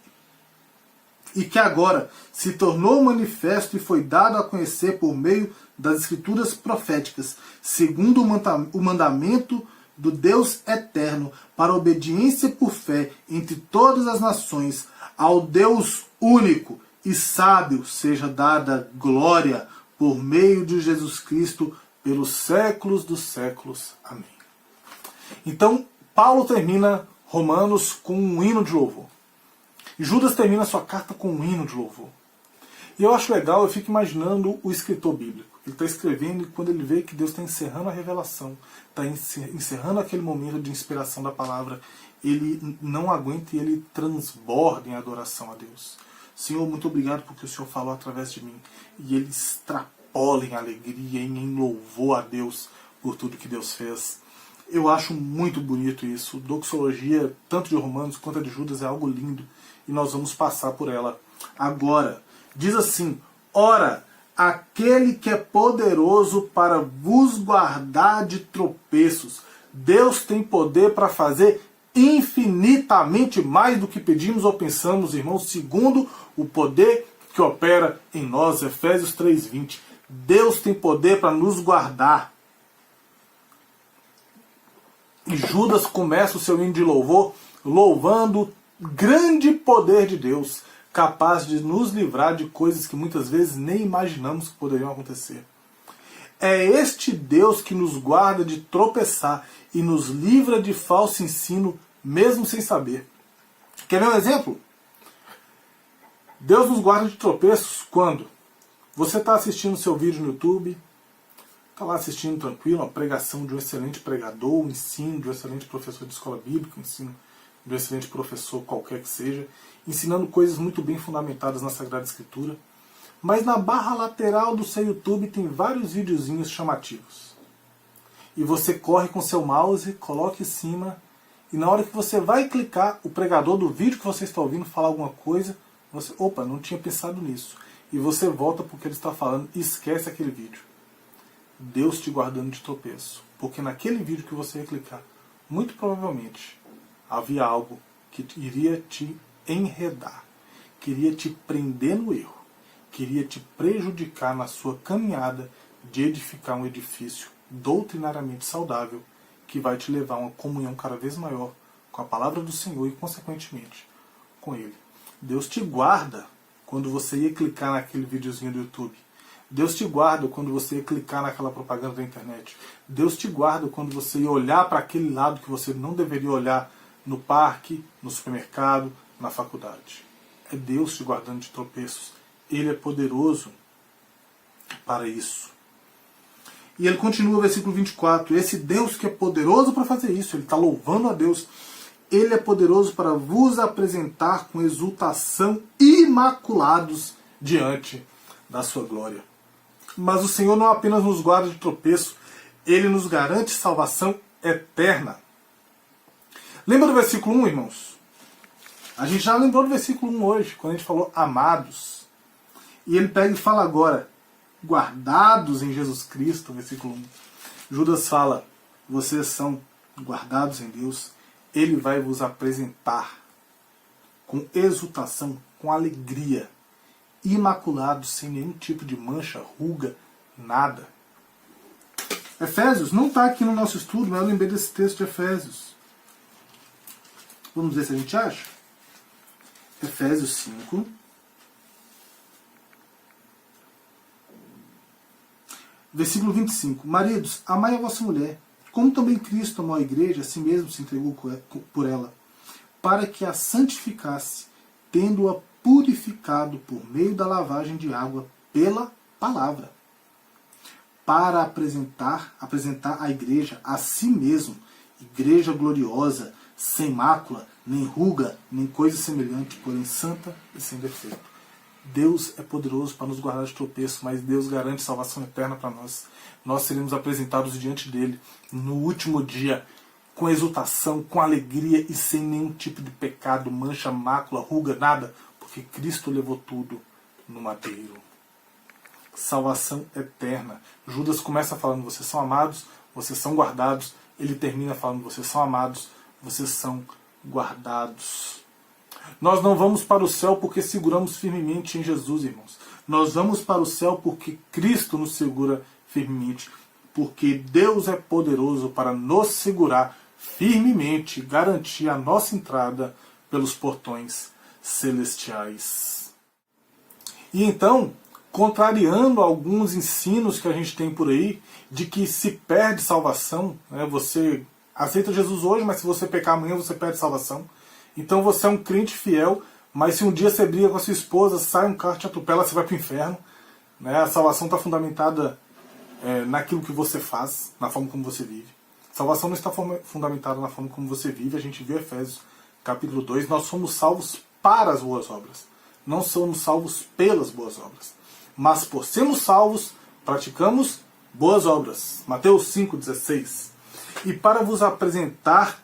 e que agora se tornou manifesto e foi dado a conhecer por meio das escrituras proféticas, segundo o mandamento do Deus eterno, para obediência por fé entre todas as nações, ao Deus único e sábio seja dada glória por meio de Jesus Cristo pelos séculos dos séculos. Amém. Então, Paulo termina Romanos com um hino de louvor. E Judas termina sua carta com um hino de louvor. E eu acho legal, eu fico imaginando o escritor bíblico. Ele está escrevendo e quando ele vê que Deus está encerrando a revelação, está encerrando aquele momento de inspiração da palavra, ele não aguenta e ele transborda em adoração a Deus. Senhor, muito obrigado porque o Senhor falou através de mim. E ele extrapola em alegria, em louvor a Deus por tudo que Deus fez. Eu acho muito bonito isso. Doxologia, tanto de Romanos quanto a de Judas, é algo lindo. E nós vamos passar por ela agora. Diz assim: ora, aquele que é poderoso para vos guardar de tropeços. Deus tem poder para fazer infinitamente mais do que pedimos ou pensamos, irmãos, segundo o poder que opera em nós. Efésios 3:20. Deus tem poder para nos guardar. E Judas começa o seu hino de louvor louvando o grande poder de Deus, capaz de nos livrar de coisas que muitas vezes nem imaginamos que poderiam acontecer. É este Deus que nos guarda de tropeçar e nos livra de falso ensino, mesmo sem saber. Quer ver um exemplo? Deus nos guarda de tropeços quando você está assistindo seu vídeo no YouTube, está lá assistindo tranquilo, uma pregação de um excelente pregador, um ensino de um excelente professor de escola bíblica, um ensino de um excelente professor qualquer que seja, ensinando coisas muito bem fundamentadas na Sagrada Escritura. Mas na barra lateral do seu YouTube tem vários videozinhos chamativos. E você corre com seu mouse, coloca em cima, e na hora que você vai clicar, o pregador do vídeo que você está ouvindo falar alguma coisa, você, opa, não tinha pensado nisso. E você volta porque ele está falando e esquece aquele vídeo. Deus te guardando de tropeço. Porque naquele vídeo que você ia clicar, muito provavelmente, havia algo que iria te enredar, queria te prender no erro, queria te prejudicar na sua caminhada de edificar um edifício doutrinariamente saudável que vai te levar a uma comunhão cada vez maior com a palavra do Senhor e, consequentemente, com Ele. Deus te guarda quando você ia clicar naquele videozinho do YouTube. Deus te guarda quando você ia clicar naquela propaganda da internet. Deus te guarda quando você ia olhar para aquele lado que você não deveria olhar no parque, no supermercado, na faculdade. É Deus te guardando de tropeços. Ele é poderoso para isso. E ele continua o versículo 24. Esse Deus que é poderoso para fazer isso, ele está louvando a Deus. Ele é poderoso para vos apresentar com exultação imaculados diante da sua glória. Mas o Senhor não apenas nos guarda de tropeço, Ele nos garante salvação eterna. Lembra do versículo 1, irmãos? A gente já lembrou do versículo 1 hoje, quando a gente falou amados. E ele pega e fala agora, guardados em Jesus Cristo, versículo 1. Judas fala, vocês são guardados em Deus, Ele vai vos apresentar com exultação, com alegria, imaculados, sem nenhum tipo de mancha, ruga, nada. Efésios não está aqui no nosso estudo, mas eu lembrei desse texto de Efésios. Vamos ver se a gente acha? Efésios 5. Versículo 25. Maridos, amai a vossa mulher, como também Cristo amou a igreja, a si mesmo se entregou por ela, para que a santificasse, tendo-a purificado por meio da lavagem de água pela palavra, para apresentar a igreja a si mesmo, igreja gloriosa, sem mácula, nem ruga, nem coisa semelhante, porém santa e sem defeito. Deus é poderoso para nos guardar de tropeço, mas Deus garante salvação eterna para nós. Nós seremos apresentados diante dele no último dia, com exultação, com alegria e sem nenhum tipo de pecado, mancha, mácula, ruga, nada, porque Cristo levou tudo no madeiro. Salvação eterna. Judas começa falando, vocês são amados, vocês são guardados. Ele termina falando, vocês são amados, vocês são guardados. Nós não vamos para o céu porque seguramos firmemente em Jesus, irmãos. Nós vamos para o céu porque Cristo nos segura firmemente. Porque Deus é poderoso para nos segurar firmemente, garantir a nossa entrada pelos portões celestiais. E então, contrariando alguns ensinos que a gente tem por aí, de que se perde salvação, né? Você aceita Jesus hoje, mas se você pecar amanhã você perde salvação. Então você é um crente fiel, mas se um dia você briga com a sua esposa, sai um carro te atropela, você vai para o inferno. Né? A salvação está fundamentada naquilo que você faz, na forma como você vive. A salvação não está fundamentada na forma como você vive. A gente viu Efésios capítulo 2, nós somos salvos para as boas obras. Não somos salvos pelas boas obras. Mas por sermos salvos, praticamos boas obras. Mateus 5,16. E para vos apresentar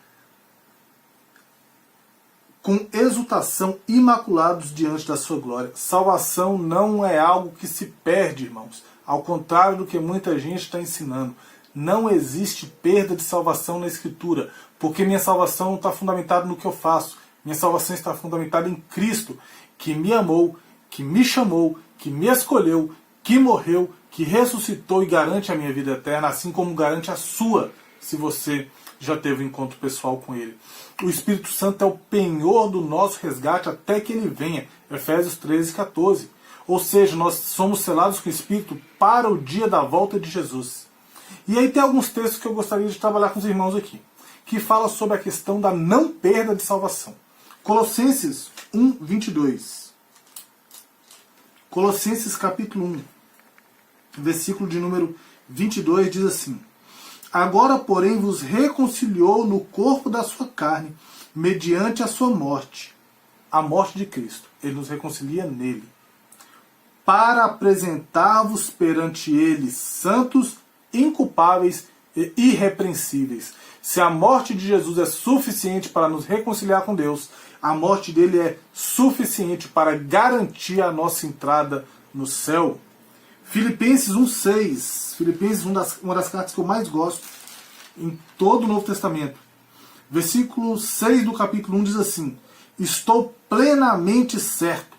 com exultação imaculados diante da sua glória. Salvação não é algo que se perde, irmãos. Ao contrário do que muita gente está ensinando. Não existe perda de salvação na Escritura, porque minha salvação não está fundamentada no que eu faço. Minha salvação está fundamentada em Cristo, que me amou, que me chamou, que me escolheu, que morreu, que ressuscitou e garante a minha vida eterna, assim como garante a sua, se você já teve um encontro pessoal com Ele. O Espírito Santo é o penhor do nosso resgate até que Ele venha. Efésios 13,14. Ou seja, nós somos selados com o Espírito para o dia da volta de Jesus. E aí tem alguns textos que eu gostaria de trabalhar com os irmãos aqui, que fala sobre a questão da não perda de salvação. Colossenses 1:22. Colossenses capítulo 1, versículo de número 22, diz assim: Agora, porém, vos reconciliou no corpo da sua carne, mediante a sua morte, a morte de Cristo. Ele nos reconcilia nele, para apresentar-vos perante ele santos, inculpáveis e irrepreensíveis. Se a morte de Jesus é suficiente para nos reconciliar com Deus, a morte dele é suficiente para garantir a nossa entrada no céu. Filipenses 1:6. Filipenses, uma das cartas que eu mais gosto em todo o Novo Testamento. Versículo 6 do capítulo 1 diz assim: Estou plenamente certo.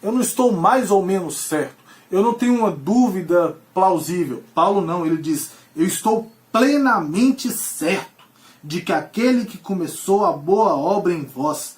Eu não estou mais ou menos certo. Eu não tenho uma dúvida plausível. Paulo não, ele diz: eu estou plenamente certo de que aquele que começou a boa obra em vós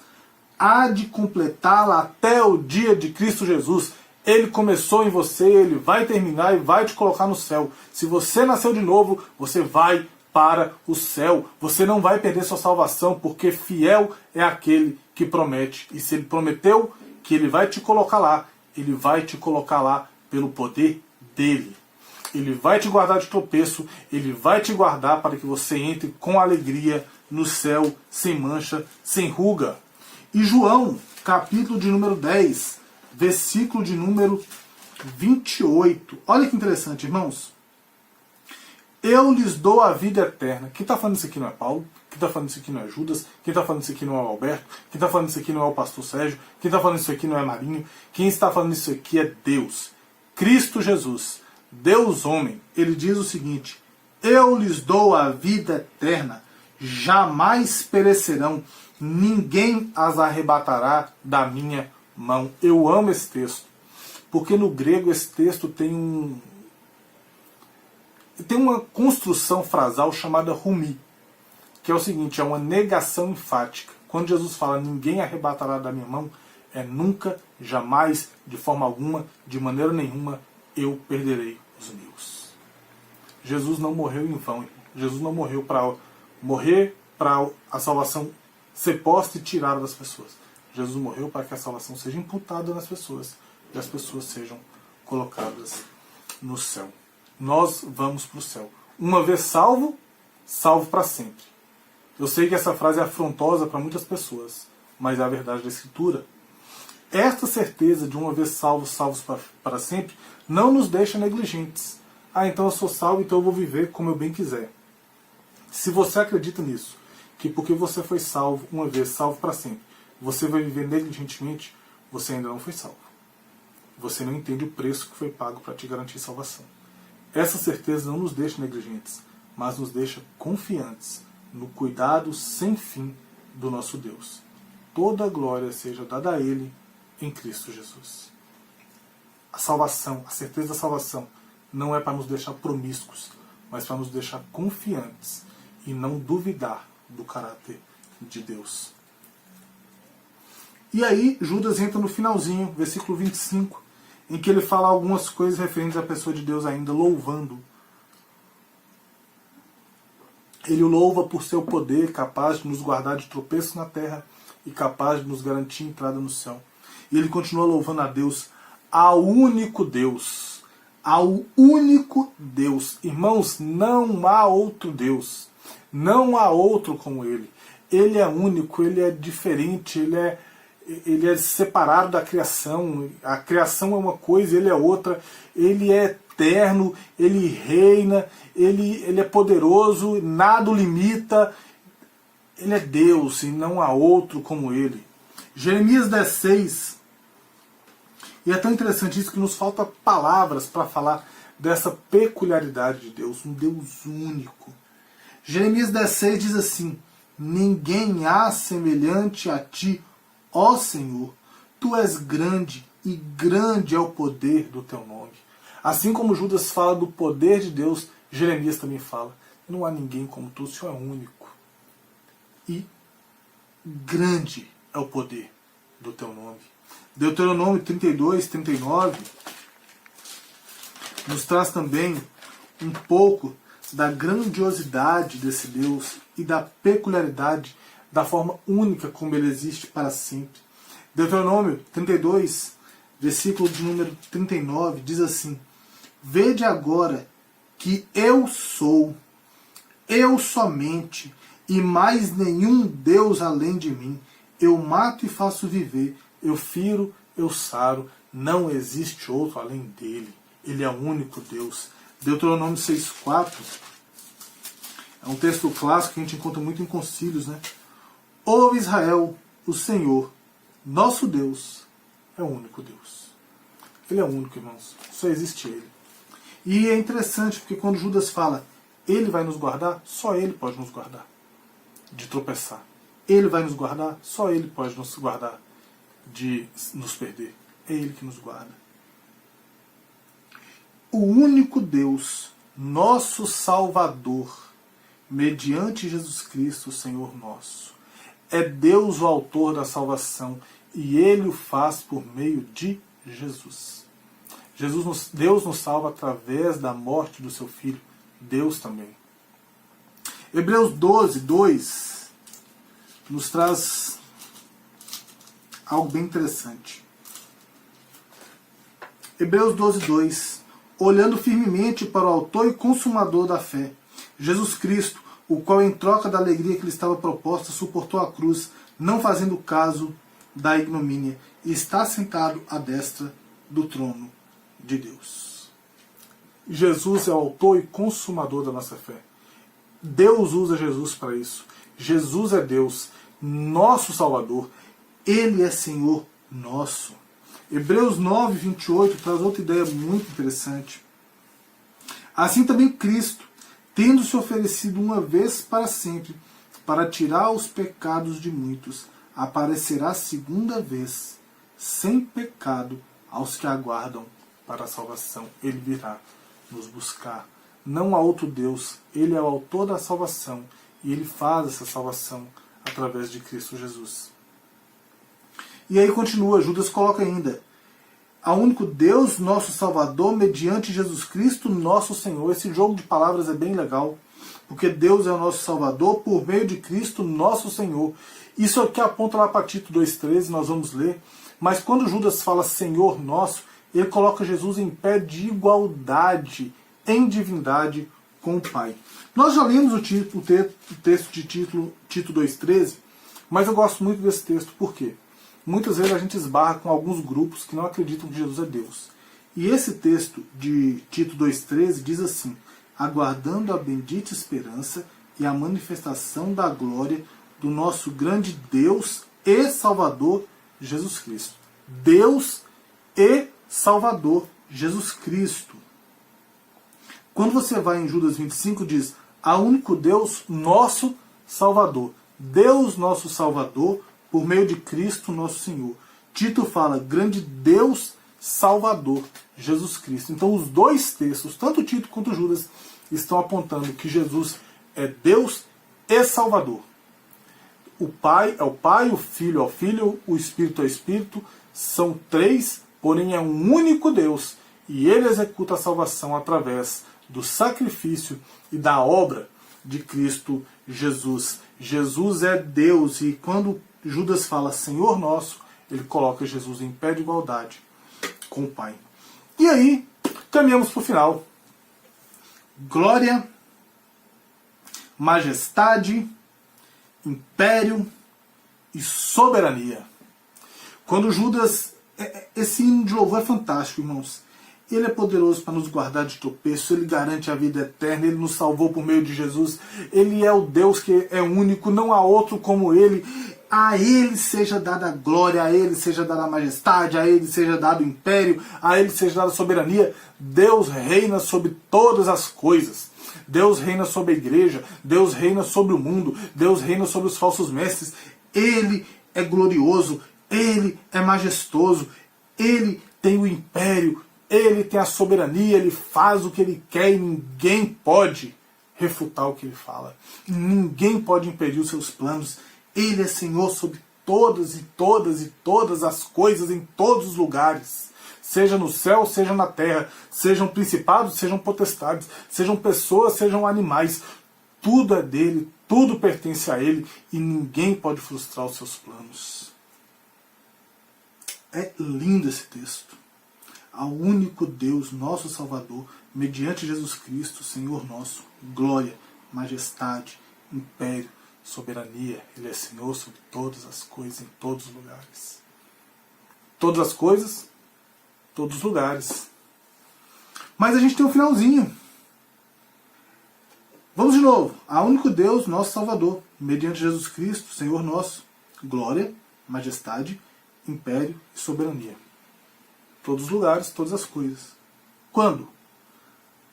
há de completá-la até o dia de Cristo Jesus. Ele começou em você, ele vai terminar e vai te colocar no céu. Se você nasceu de novo, você vai para o céu. Você não vai perder sua salvação, porque fiel é aquele que promete. E se ele prometeu que ele vai te colocar lá, ele vai te colocar lá pelo poder dele. Ele vai te guardar de tropeço, ele vai te guardar para que você entre com alegria no céu, sem mancha, sem ruga. E João, capítulo de número 10, versículo de número 28. Olha que interessante, irmãos. Eu lhes dou a vida eterna. Quem está falando isso aqui não é Paulo. Quem está falando isso aqui não é Judas. Quem está falando isso aqui não é o Alberto. Quem está falando isso aqui não é o pastor Sérgio. Quem está falando isso aqui não é Marinho. Quem está falando isso aqui é Deus. Cristo Jesus. Deus homem. Ele diz o seguinte: eu lhes dou a vida eterna. Jamais perecerão. Ninguém as arrebatará da minha mão. Eu amo esse texto. Porque no grego esse texto tem uma construção frasal chamada rumi, que é o seguinte: é uma negação enfática. Quando Jesus fala ninguém arrebatará da minha mão, é nunca, jamais, de forma alguma, de maneira nenhuma, eu perderei os meus. Jesus não morreu em vão. Jesus não morreu para a salvação ser posta e tirada das pessoas. Jesus morreu para que a salvação seja imputada nas pessoas e as pessoas sejam colocadas no céu. Nós vamos para o céu. Uma vez salvo, salvo para sempre. Eu sei que essa frase é afrontosa para muitas pessoas, mas é a verdade da Escritura. Esta certeza de uma vez salvos para sempre, não nos deixa negligentes. Ah, então eu sou salvo, então eu vou viver como eu bem quiser. Se você acredita nisso, que porque você foi salvo uma vez, salvo para sempre, você vai viver negligentemente, você ainda não foi salvo. Você não entende o preço que foi pago para te garantir salvação. Essa certeza não nos deixa negligentes, mas nos deixa confiantes no cuidado sem fim do nosso Deus. toda a glória seja dada a Ele em Cristo Jesus. A salvação, a certeza da salvação, não é para nos deixar promíscuos, mas para nos deixar confiantes e não duvidar do caráter de Deus. E aí Judas entra no finalzinho, versículo 25, em que ele fala algumas coisas referentes à pessoa de Deus ainda, louvando. Ele o louva por seu poder, capaz de nos guardar de tropeço na terra e capaz de nos garantir entrada no céu. E ele continua louvando a Deus, ao único Deus. Ao único Deus. Irmãos, não há outro Deus. Não há outro como Ele. Ele é único, Ele é diferente, Ele é separado da criação. A criação é uma coisa, Ele é outra. Ele é eterno, Ele reina, Ele é poderoso, nada o limita. Ele é Deus e não há outro como Ele. Jeremias 10:6. E é tão interessante isso que nos falta palavras para falar dessa peculiaridade de Deus, um Deus único. Jeremias 10:6 diz assim: ninguém há semelhante a ti, ó Senhor, tu és grande e grande é o poder do teu nome. Assim como Judas fala do poder de Deus, Jeremias também fala: não há ninguém como tu, o Senhor é único. E grande é o poder do teu nome. Deuteronômio 32:39 nos traz também um pouco da grandiosidade desse Deus e da peculiaridade da forma única como Ele existe para sempre. Deuteronômio 32, versículo de número 39, diz assim: vede agora que eu sou, eu somente, e mais nenhum Deus além de mim. Eu mato e faço viver, eu firo, eu saro, não existe outro além dele. Ele é o único Deus. Deuteronômio 6:4 é um texto clássico que a gente encontra muito em concílios, né? Ouve Israel, o Senhor, nosso Deus, é o único Deus. Ele é o único, irmãos. Só existe Ele. E é interessante porque quando Judas fala, Ele vai nos guardar, só Ele pode nos guardar de tropeçar. Ele vai nos guardar, só Ele pode nos guardar de nos perder. É Ele que nos guarda. O único Deus, nosso Salvador, mediante Jesus Cristo, Senhor nosso. É Deus o autor da salvação e Ele o faz por meio de Jesus. Deus nos salva através da morte do seu Filho. Deus também. Hebreus 12:2 nos traz algo bem interessante. Hebreus 12:2 olhando firmemente para o autor e consumador da fé, Jesus Cristo, o qual em troca da alegria que lhe estava proposta, suportou a cruz, não fazendo caso da ignomínia, e está sentado à destra do trono de Deus. Jesus é o autor e consumador da nossa fé. Deus usa Jesus para isso. Jesus é Deus, nosso Salvador. Ele é Senhor nosso. Hebreus 9:28 traz outra ideia muito interessante. Assim também Cristo, tendo se oferecido uma vez para sempre, para tirar os pecados de muitos, aparecerá segunda vez, sem pecado, aos que aguardam para a salvação. Ele virá nos buscar. Não há outro Deus, Ele é o autor da salvação, e Ele faz essa salvação através de Cristo Jesus. E aí continua, Judas coloca ainda: há único Deus, nosso Salvador, mediante Jesus Cristo, nosso Senhor. Esse jogo de palavras é bem legal, porque Deus é o nosso Salvador por meio de Cristo, nosso Senhor. Isso aqui aponta lá para Tito 2,13, nós vamos ler. Mas quando Judas fala Senhor nosso, ele coloca Jesus em pé de igualdade, em divindade com o Pai. Nós já lemos o texto de Tito 2,13, mas eu gosto muito desse texto. Por quê? Muitas vezes a gente esbarra com alguns grupos que não acreditam que Jesus é Deus. E esse texto de Tito 2,13 diz assim: aguardando a bendita esperança e a manifestação da glória do nosso grande Deus e Salvador Jesus Cristo. Deus e Salvador Jesus Cristo. Quando você vai em Judas 25, diz: há único Deus, nosso Salvador. Deus, nosso Salvador, por meio de Cristo nosso Senhor. Tito fala, grande Deus Salvador, Jesus Cristo. Então os dois textos, tanto Tito quanto Judas, estão apontando que Jesus é Deus e Salvador. O Pai é o Pai, o Filho é o Filho, o Espírito é o Espírito, são três, porém é um único Deus, e ele executa a salvação através do sacrifício e da obra de Cristo Jesus. Jesus é Deus, e quando Judas fala Senhor nosso, ele coloca Jesus em pé de igualdade com o Pai. E aí, caminhamos para o final. Glória, majestade, império e soberania. Quando Judas... Esse hino de louvor é fantástico, irmãos. Ele é poderoso para nos guardar de tropeço, ele garante a vida eterna, ele nos salvou por meio de Jesus. Ele é o Deus que é único, não há outro como ele. A ele seja dada a glória, a ele seja dada a majestade, a ele seja dado o império, a ele seja dada a soberania. Deus reina sobre todas as coisas. Deus reina sobre a igreja, Deus reina sobre o mundo, Deus reina sobre os falsos mestres. Ele é glorioso, ele é majestoso, ele tem o império, ele tem a soberania, ele faz o que ele quer e ninguém pode refutar o que ele fala. Ninguém pode impedir os seus planos. Ele é Senhor sobre todas e todas e todas as coisas em todos os lugares. Seja no céu, seja na terra, sejam principados, sejam potestades, sejam pessoas, sejam animais. Tudo é dele, tudo pertence a ele e ninguém pode frustrar os seus planos. É lindo esse texto. Ao único Deus, nosso Salvador, mediante Jesus Cristo, Senhor nosso, glória, majestade, império, soberania. Ele é Senhor sobre todas as coisas, em todos os lugares. Todas as coisas, todos os lugares. Mas a gente tem um finalzinho. Vamos de novo. Ao único Deus, nosso Salvador, mediante Jesus Cristo, Senhor nosso, glória, majestade, império e soberania. Todos os lugares, todas as coisas. Quando?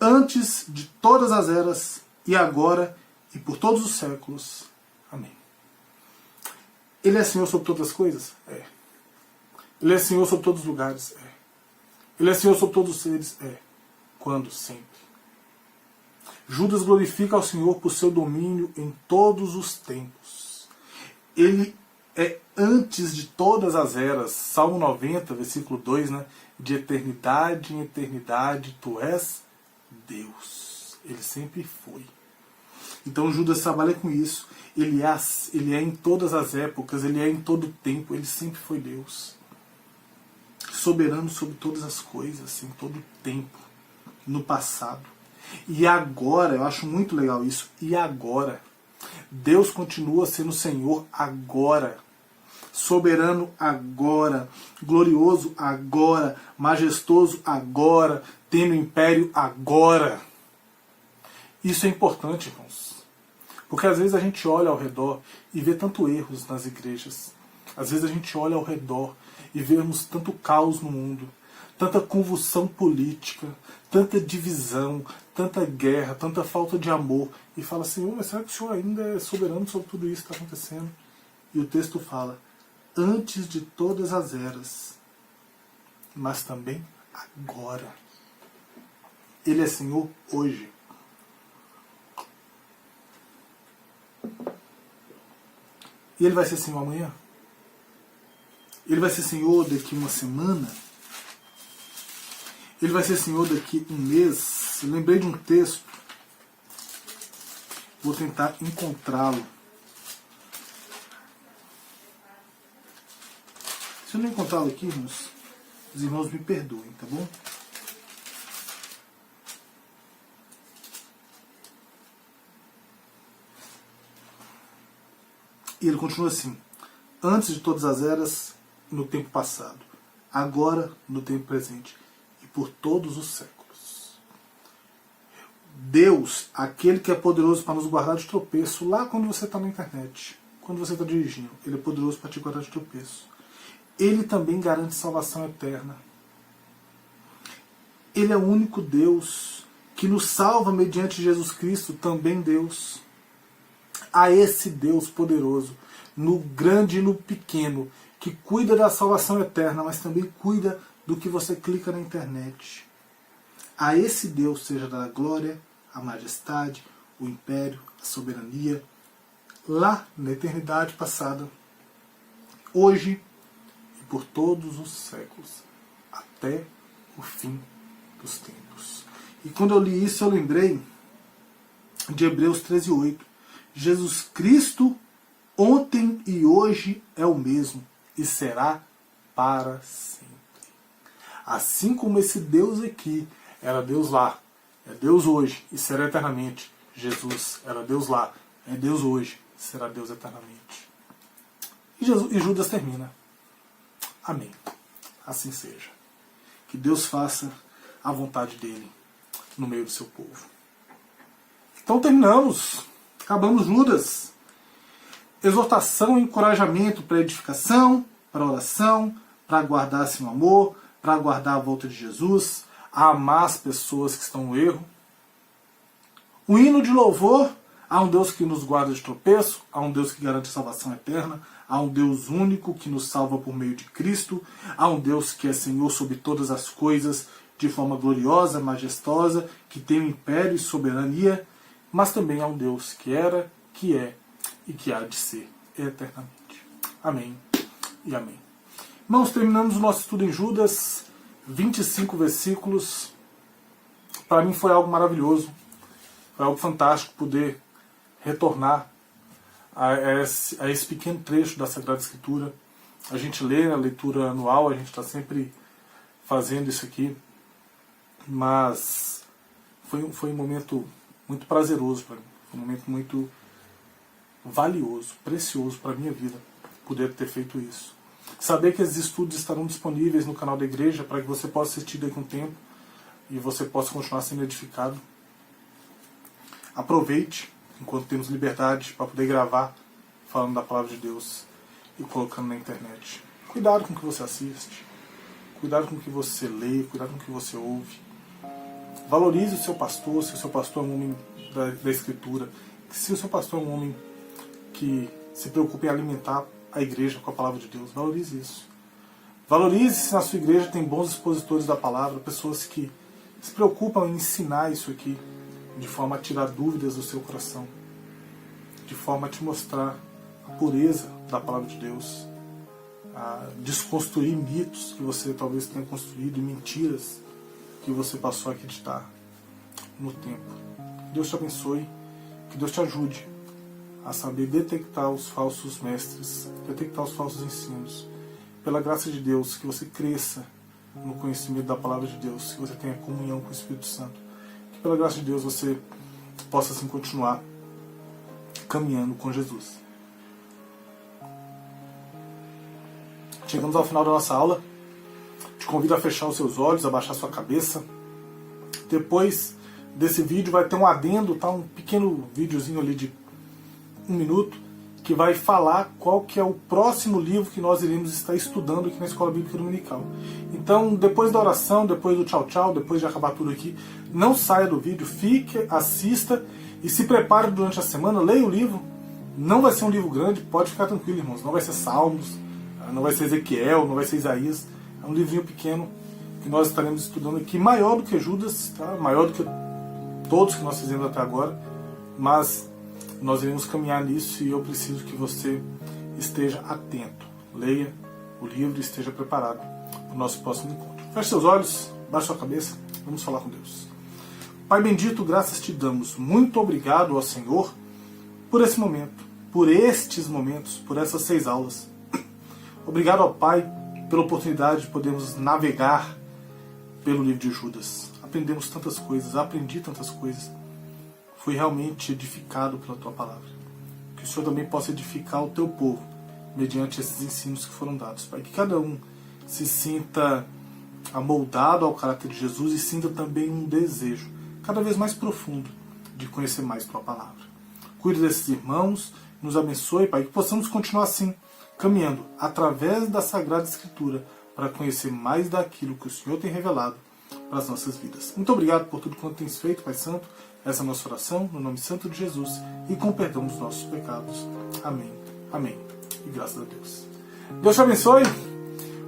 Antes de todas as eras, e agora, e por todos os séculos. Amém. Ele é Senhor sobre todas as coisas? É. Ele é Senhor sobre todos os lugares? É. Ele é Senhor sobre todos os seres? É. Quando? Sempre. Judas glorifica ao Senhor por seu domínio em todos os tempos. Ele é antes de todas as eras. Salmo 90, versículo 2, né? De eternidade em eternidade, tu és Deus. Ele sempre foi. Então Judas trabalha com isso. Ele é em todas as épocas, ele é em todo o tempo, ele sempre foi Deus. Soberano sobre todas as coisas, em todo o tempo, no passado. E agora, eu acho muito legal isso, e agora? Deus continua sendo Senhor agora. Soberano agora, glorioso agora, majestoso agora, tendo império agora. Isso é importante, irmãos. Porque às vezes a gente olha ao redor e vê tanto erros nas igrejas. Às vezes a gente olha ao redor e vemos tanto caos no mundo, tanta convulsão política, tanta divisão, tanta guerra, tanta falta de amor. E fala, Senhor, mas será que o Senhor ainda é soberano sobre tudo isso que está acontecendo? E o texto fala, antes de todas as eras, mas também agora. Ele é Senhor hoje. E ele vai ser Senhor amanhã? Ele vai ser Senhor daqui uma semana? Ele vai ser Senhor daqui um mês? Eu lembrei de um texto. Vou tentar encontrá-lo. Se eu não encontrá-lo aqui, irmãos, os irmãos me perdoem, tá bom? E ele continua assim, antes de todas as eras, no tempo passado, agora no tempo presente e por todos os séculos. Deus, aquele que é poderoso para nos guardar de tropeço, lá quando você está na internet, quando você está dirigindo, ele é poderoso para te guardar de tropeço. Ele também garante salvação eterna. Ele é o único Deus que nos salva mediante Jesus Cristo, também Deus. a esse Deus poderoso, no grande e no pequeno, que cuida da salvação eterna, mas também cuida do que você clica na internet. A esse Deus seja dada a glória, a majestade, o império, a soberania, lá na eternidade passada, hoje e por todos os séculos, até o fim dos tempos. E quando eu li isso, eu lembrei de Hebreus 13:8. Jesus Cristo, ontem e hoje é o mesmo, e será para sempre. Assim como esse Deus aqui era Deus lá, é Deus hoje e será eternamente. Jesus era Deus lá, é Deus hoje, será Deus eternamente. E Judas termina. Amém. Assim seja. Que Deus faça a vontade dele no meio do seu povo. Então terminamos. Acabamos Judas. Exortação e encorajamento para edificação, para oração, para guardar-se no amor, para aguardar a volta de Jesus, a amar as pessoas que estão no erro. Um hino de louvor a um Deus que nos guarda de tropeço, a um Deus que garante salvação eterna, a um Deus único que nos salva por meio de Cristo, a um Deus que é Senhor sobre todas as coisas, de forma gloriosa, majestosa, que tem o império e soberania, mas também a um Deus que era, que é e que há de ser eternamente. Amém e amém. Irmãos, terminamos o nosso estudo em Judas, 25 versículos. Para mim foi algo maravilhoso, foi algo fantástico poder retornar a esse pequeno trecho da Sagrada Escritura. A gente lê a leitura anual, a gente está sempre fazendo isso aqui, mas foi um momento muito prazeroso para mim, foi um momento muito valioso, precioso para a minha vida, poder ter feito isso. Saber que esses estudos estarão disponíveis no canal da igreja para que você possa assistir daqui a um tempo e você possa continuar sendo edificado. Aproveite enquanto temos liberdade para poder gravar falando da palavra de Deus e colocando na internet. Cuidado com o que você assiste, cuidado com o que você lê, cuidado com o que você ouve. Valorize o seu pastor, se o seu pastor é um homem da Escritura, se o seu pastor é um homem que se preocupa em alimentar a igreja com a palavra de Deus. Valorize isso. Valorize se na sua igreja tem bons expositores da palavra, pessoas que se preocupam em ensinar isso aqui, de forma a tirar dúvidas do seu coração, de forma a te mostrar a pureza da palavra de Deus, a desconstruir mitos que você talvez tenha construído, mentiras que você passou a acreditar no tempo. Que Deus te abençoe, que Deus te ajude a saber detectar os falsos mestres, detectar os falsos ensinos. Pela graça de Deus, que você cresça no conhecimento da palavra de Deus, que você tenha comunhão com o Espírito Santo. Que pela graça de Deus você possa assim continuar caminhando com Jesus. Chegamos ao final da nossa aula. Te convido a fechar os seus olhos, a baixar sua cabeça. Depois desse vídeo vai ter um adendo, tá? Um pequeno videozinho ali de 1 minuto, que vai falar qual que é o próximo livro que nós iremos estar estudando aqui na Escola Bíblica Dominical. Então, depois da oração, depois do tchau tchau, depois de acabar tudo aqui, não saia do vídeo, fique, assista e se prepare durante a semana, leia o livro. Não vai ser um livro grande, pode ficar tranquilo, irmãos. Não vai ser Salmos, não vai ser Ezequiel, não vai ser Isaías. É um livrinho pequeno que nós estaremos estudando aqui, maior do que Judas, tá? Maior do que todos que nós fizemos até agora, mas nós iremos caminhar nisso e eu preciso que você esteja atento. Leia o livro e esteja preparado para o nosso próximo encontro. Feche seus olhos, baixe sua cabeça, vamos falar com Deus. Pai bendito, graças te damos. Muito obrigado ao Senhor por esse momento, por estes momentos, por essas 6 aulas. Obrigado ao Pai pela oportunidade de podermos navegar pelo livro de Judas. Aprendemos tantas coisas, aprendi tantas coisas. Fui realmente edificado pela Tua Palavra. Que o Senhor também possa edificar o Teu povo, mediante esses ensinos que foram dados. Pai, que cada um se sinta amoldado ao caráter de Jesus e sinta também um desejo, cada vez mais profundo, de conhecer mais Tua Palavra. Cuide desses irmãos, nos abençoe, Pai, que possamos continuar assim, caminhando através da Sagrada Escritura, para conhecer mais daquilo que o Senhor tem revelado para as nossas vidas. Muito obrigado por tudo quanto tens feito, Pai Santo. Essa é a nossa oração, no nome santo de Jesus, e com perdão dos nossos pecados. Amém. Amém. E graças a Deus. Deus te abençoe.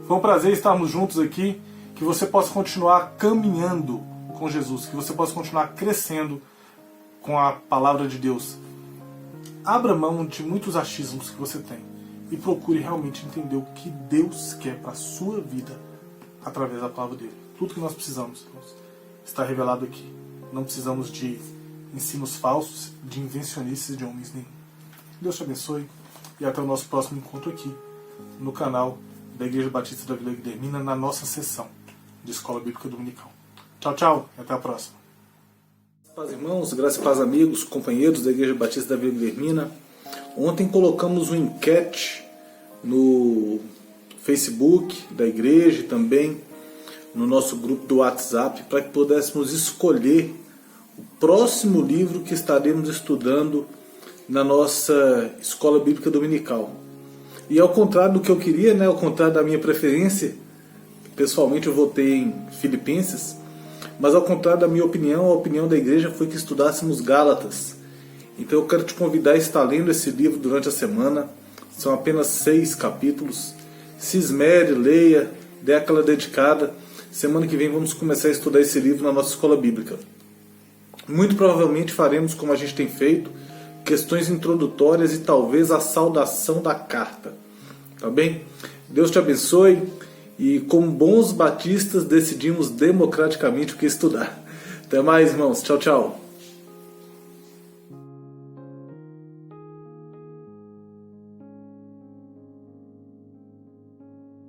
Foi um prazer estarmos juntos aqui. Que você possa continuar caminhando com Jesus. Que você possa continuar crescendo com a palavra de Deus. Abra mão de muitos achismos que você tem. E procure realmente entender o que Deus quer para a sua vida através da palavra dele. Tudo que nós precisamos, irmãos, está revelado aqui. Não precisamos de ensinos falsos, de invencionices de homens nenhum. Deus te abençoe e até o nosso próximo encontro aqui no canal da Igreja Batista da Vila Guilhermina, na nossa sessão de Escola Bíblica Dominical. Tchau, tchau e até a próxima. Paz, irmãos, graças e paz, amigos, companheiros da Igreja Batista da Vila Guilhermina. Ontem colocamos uma enquete no Facebook da igreja e também no nosso grupo do WhatsApp para que pudéssemos escolher o próximo livro que estaremos estudando na nossa Escola Bíblica Dominical. E ao contrário do que eu queria, ao contrário da minha preferência, pessoalmente eu votei em Filipenses, mas ao contrário da minha opinião, a opinião da igreja foi que estudássemos Gálatas. Então eu quero te convidar a estar lendo esse livro durante a semana. São apenas 6 capítulos. Se esmere, leia, dê aquela dedicada. Semana que vem vamos começar a estudar esse livro na nossa escola bíblica. Muito provavelmente faremos como a gente tem feito, questões introdutórias e talvez a saudação da carta. Tá bem? Deus te abençoe e como bons batistas decidimos democraticamente o que estudar. Até mais, irmãos. Tchau, tchau.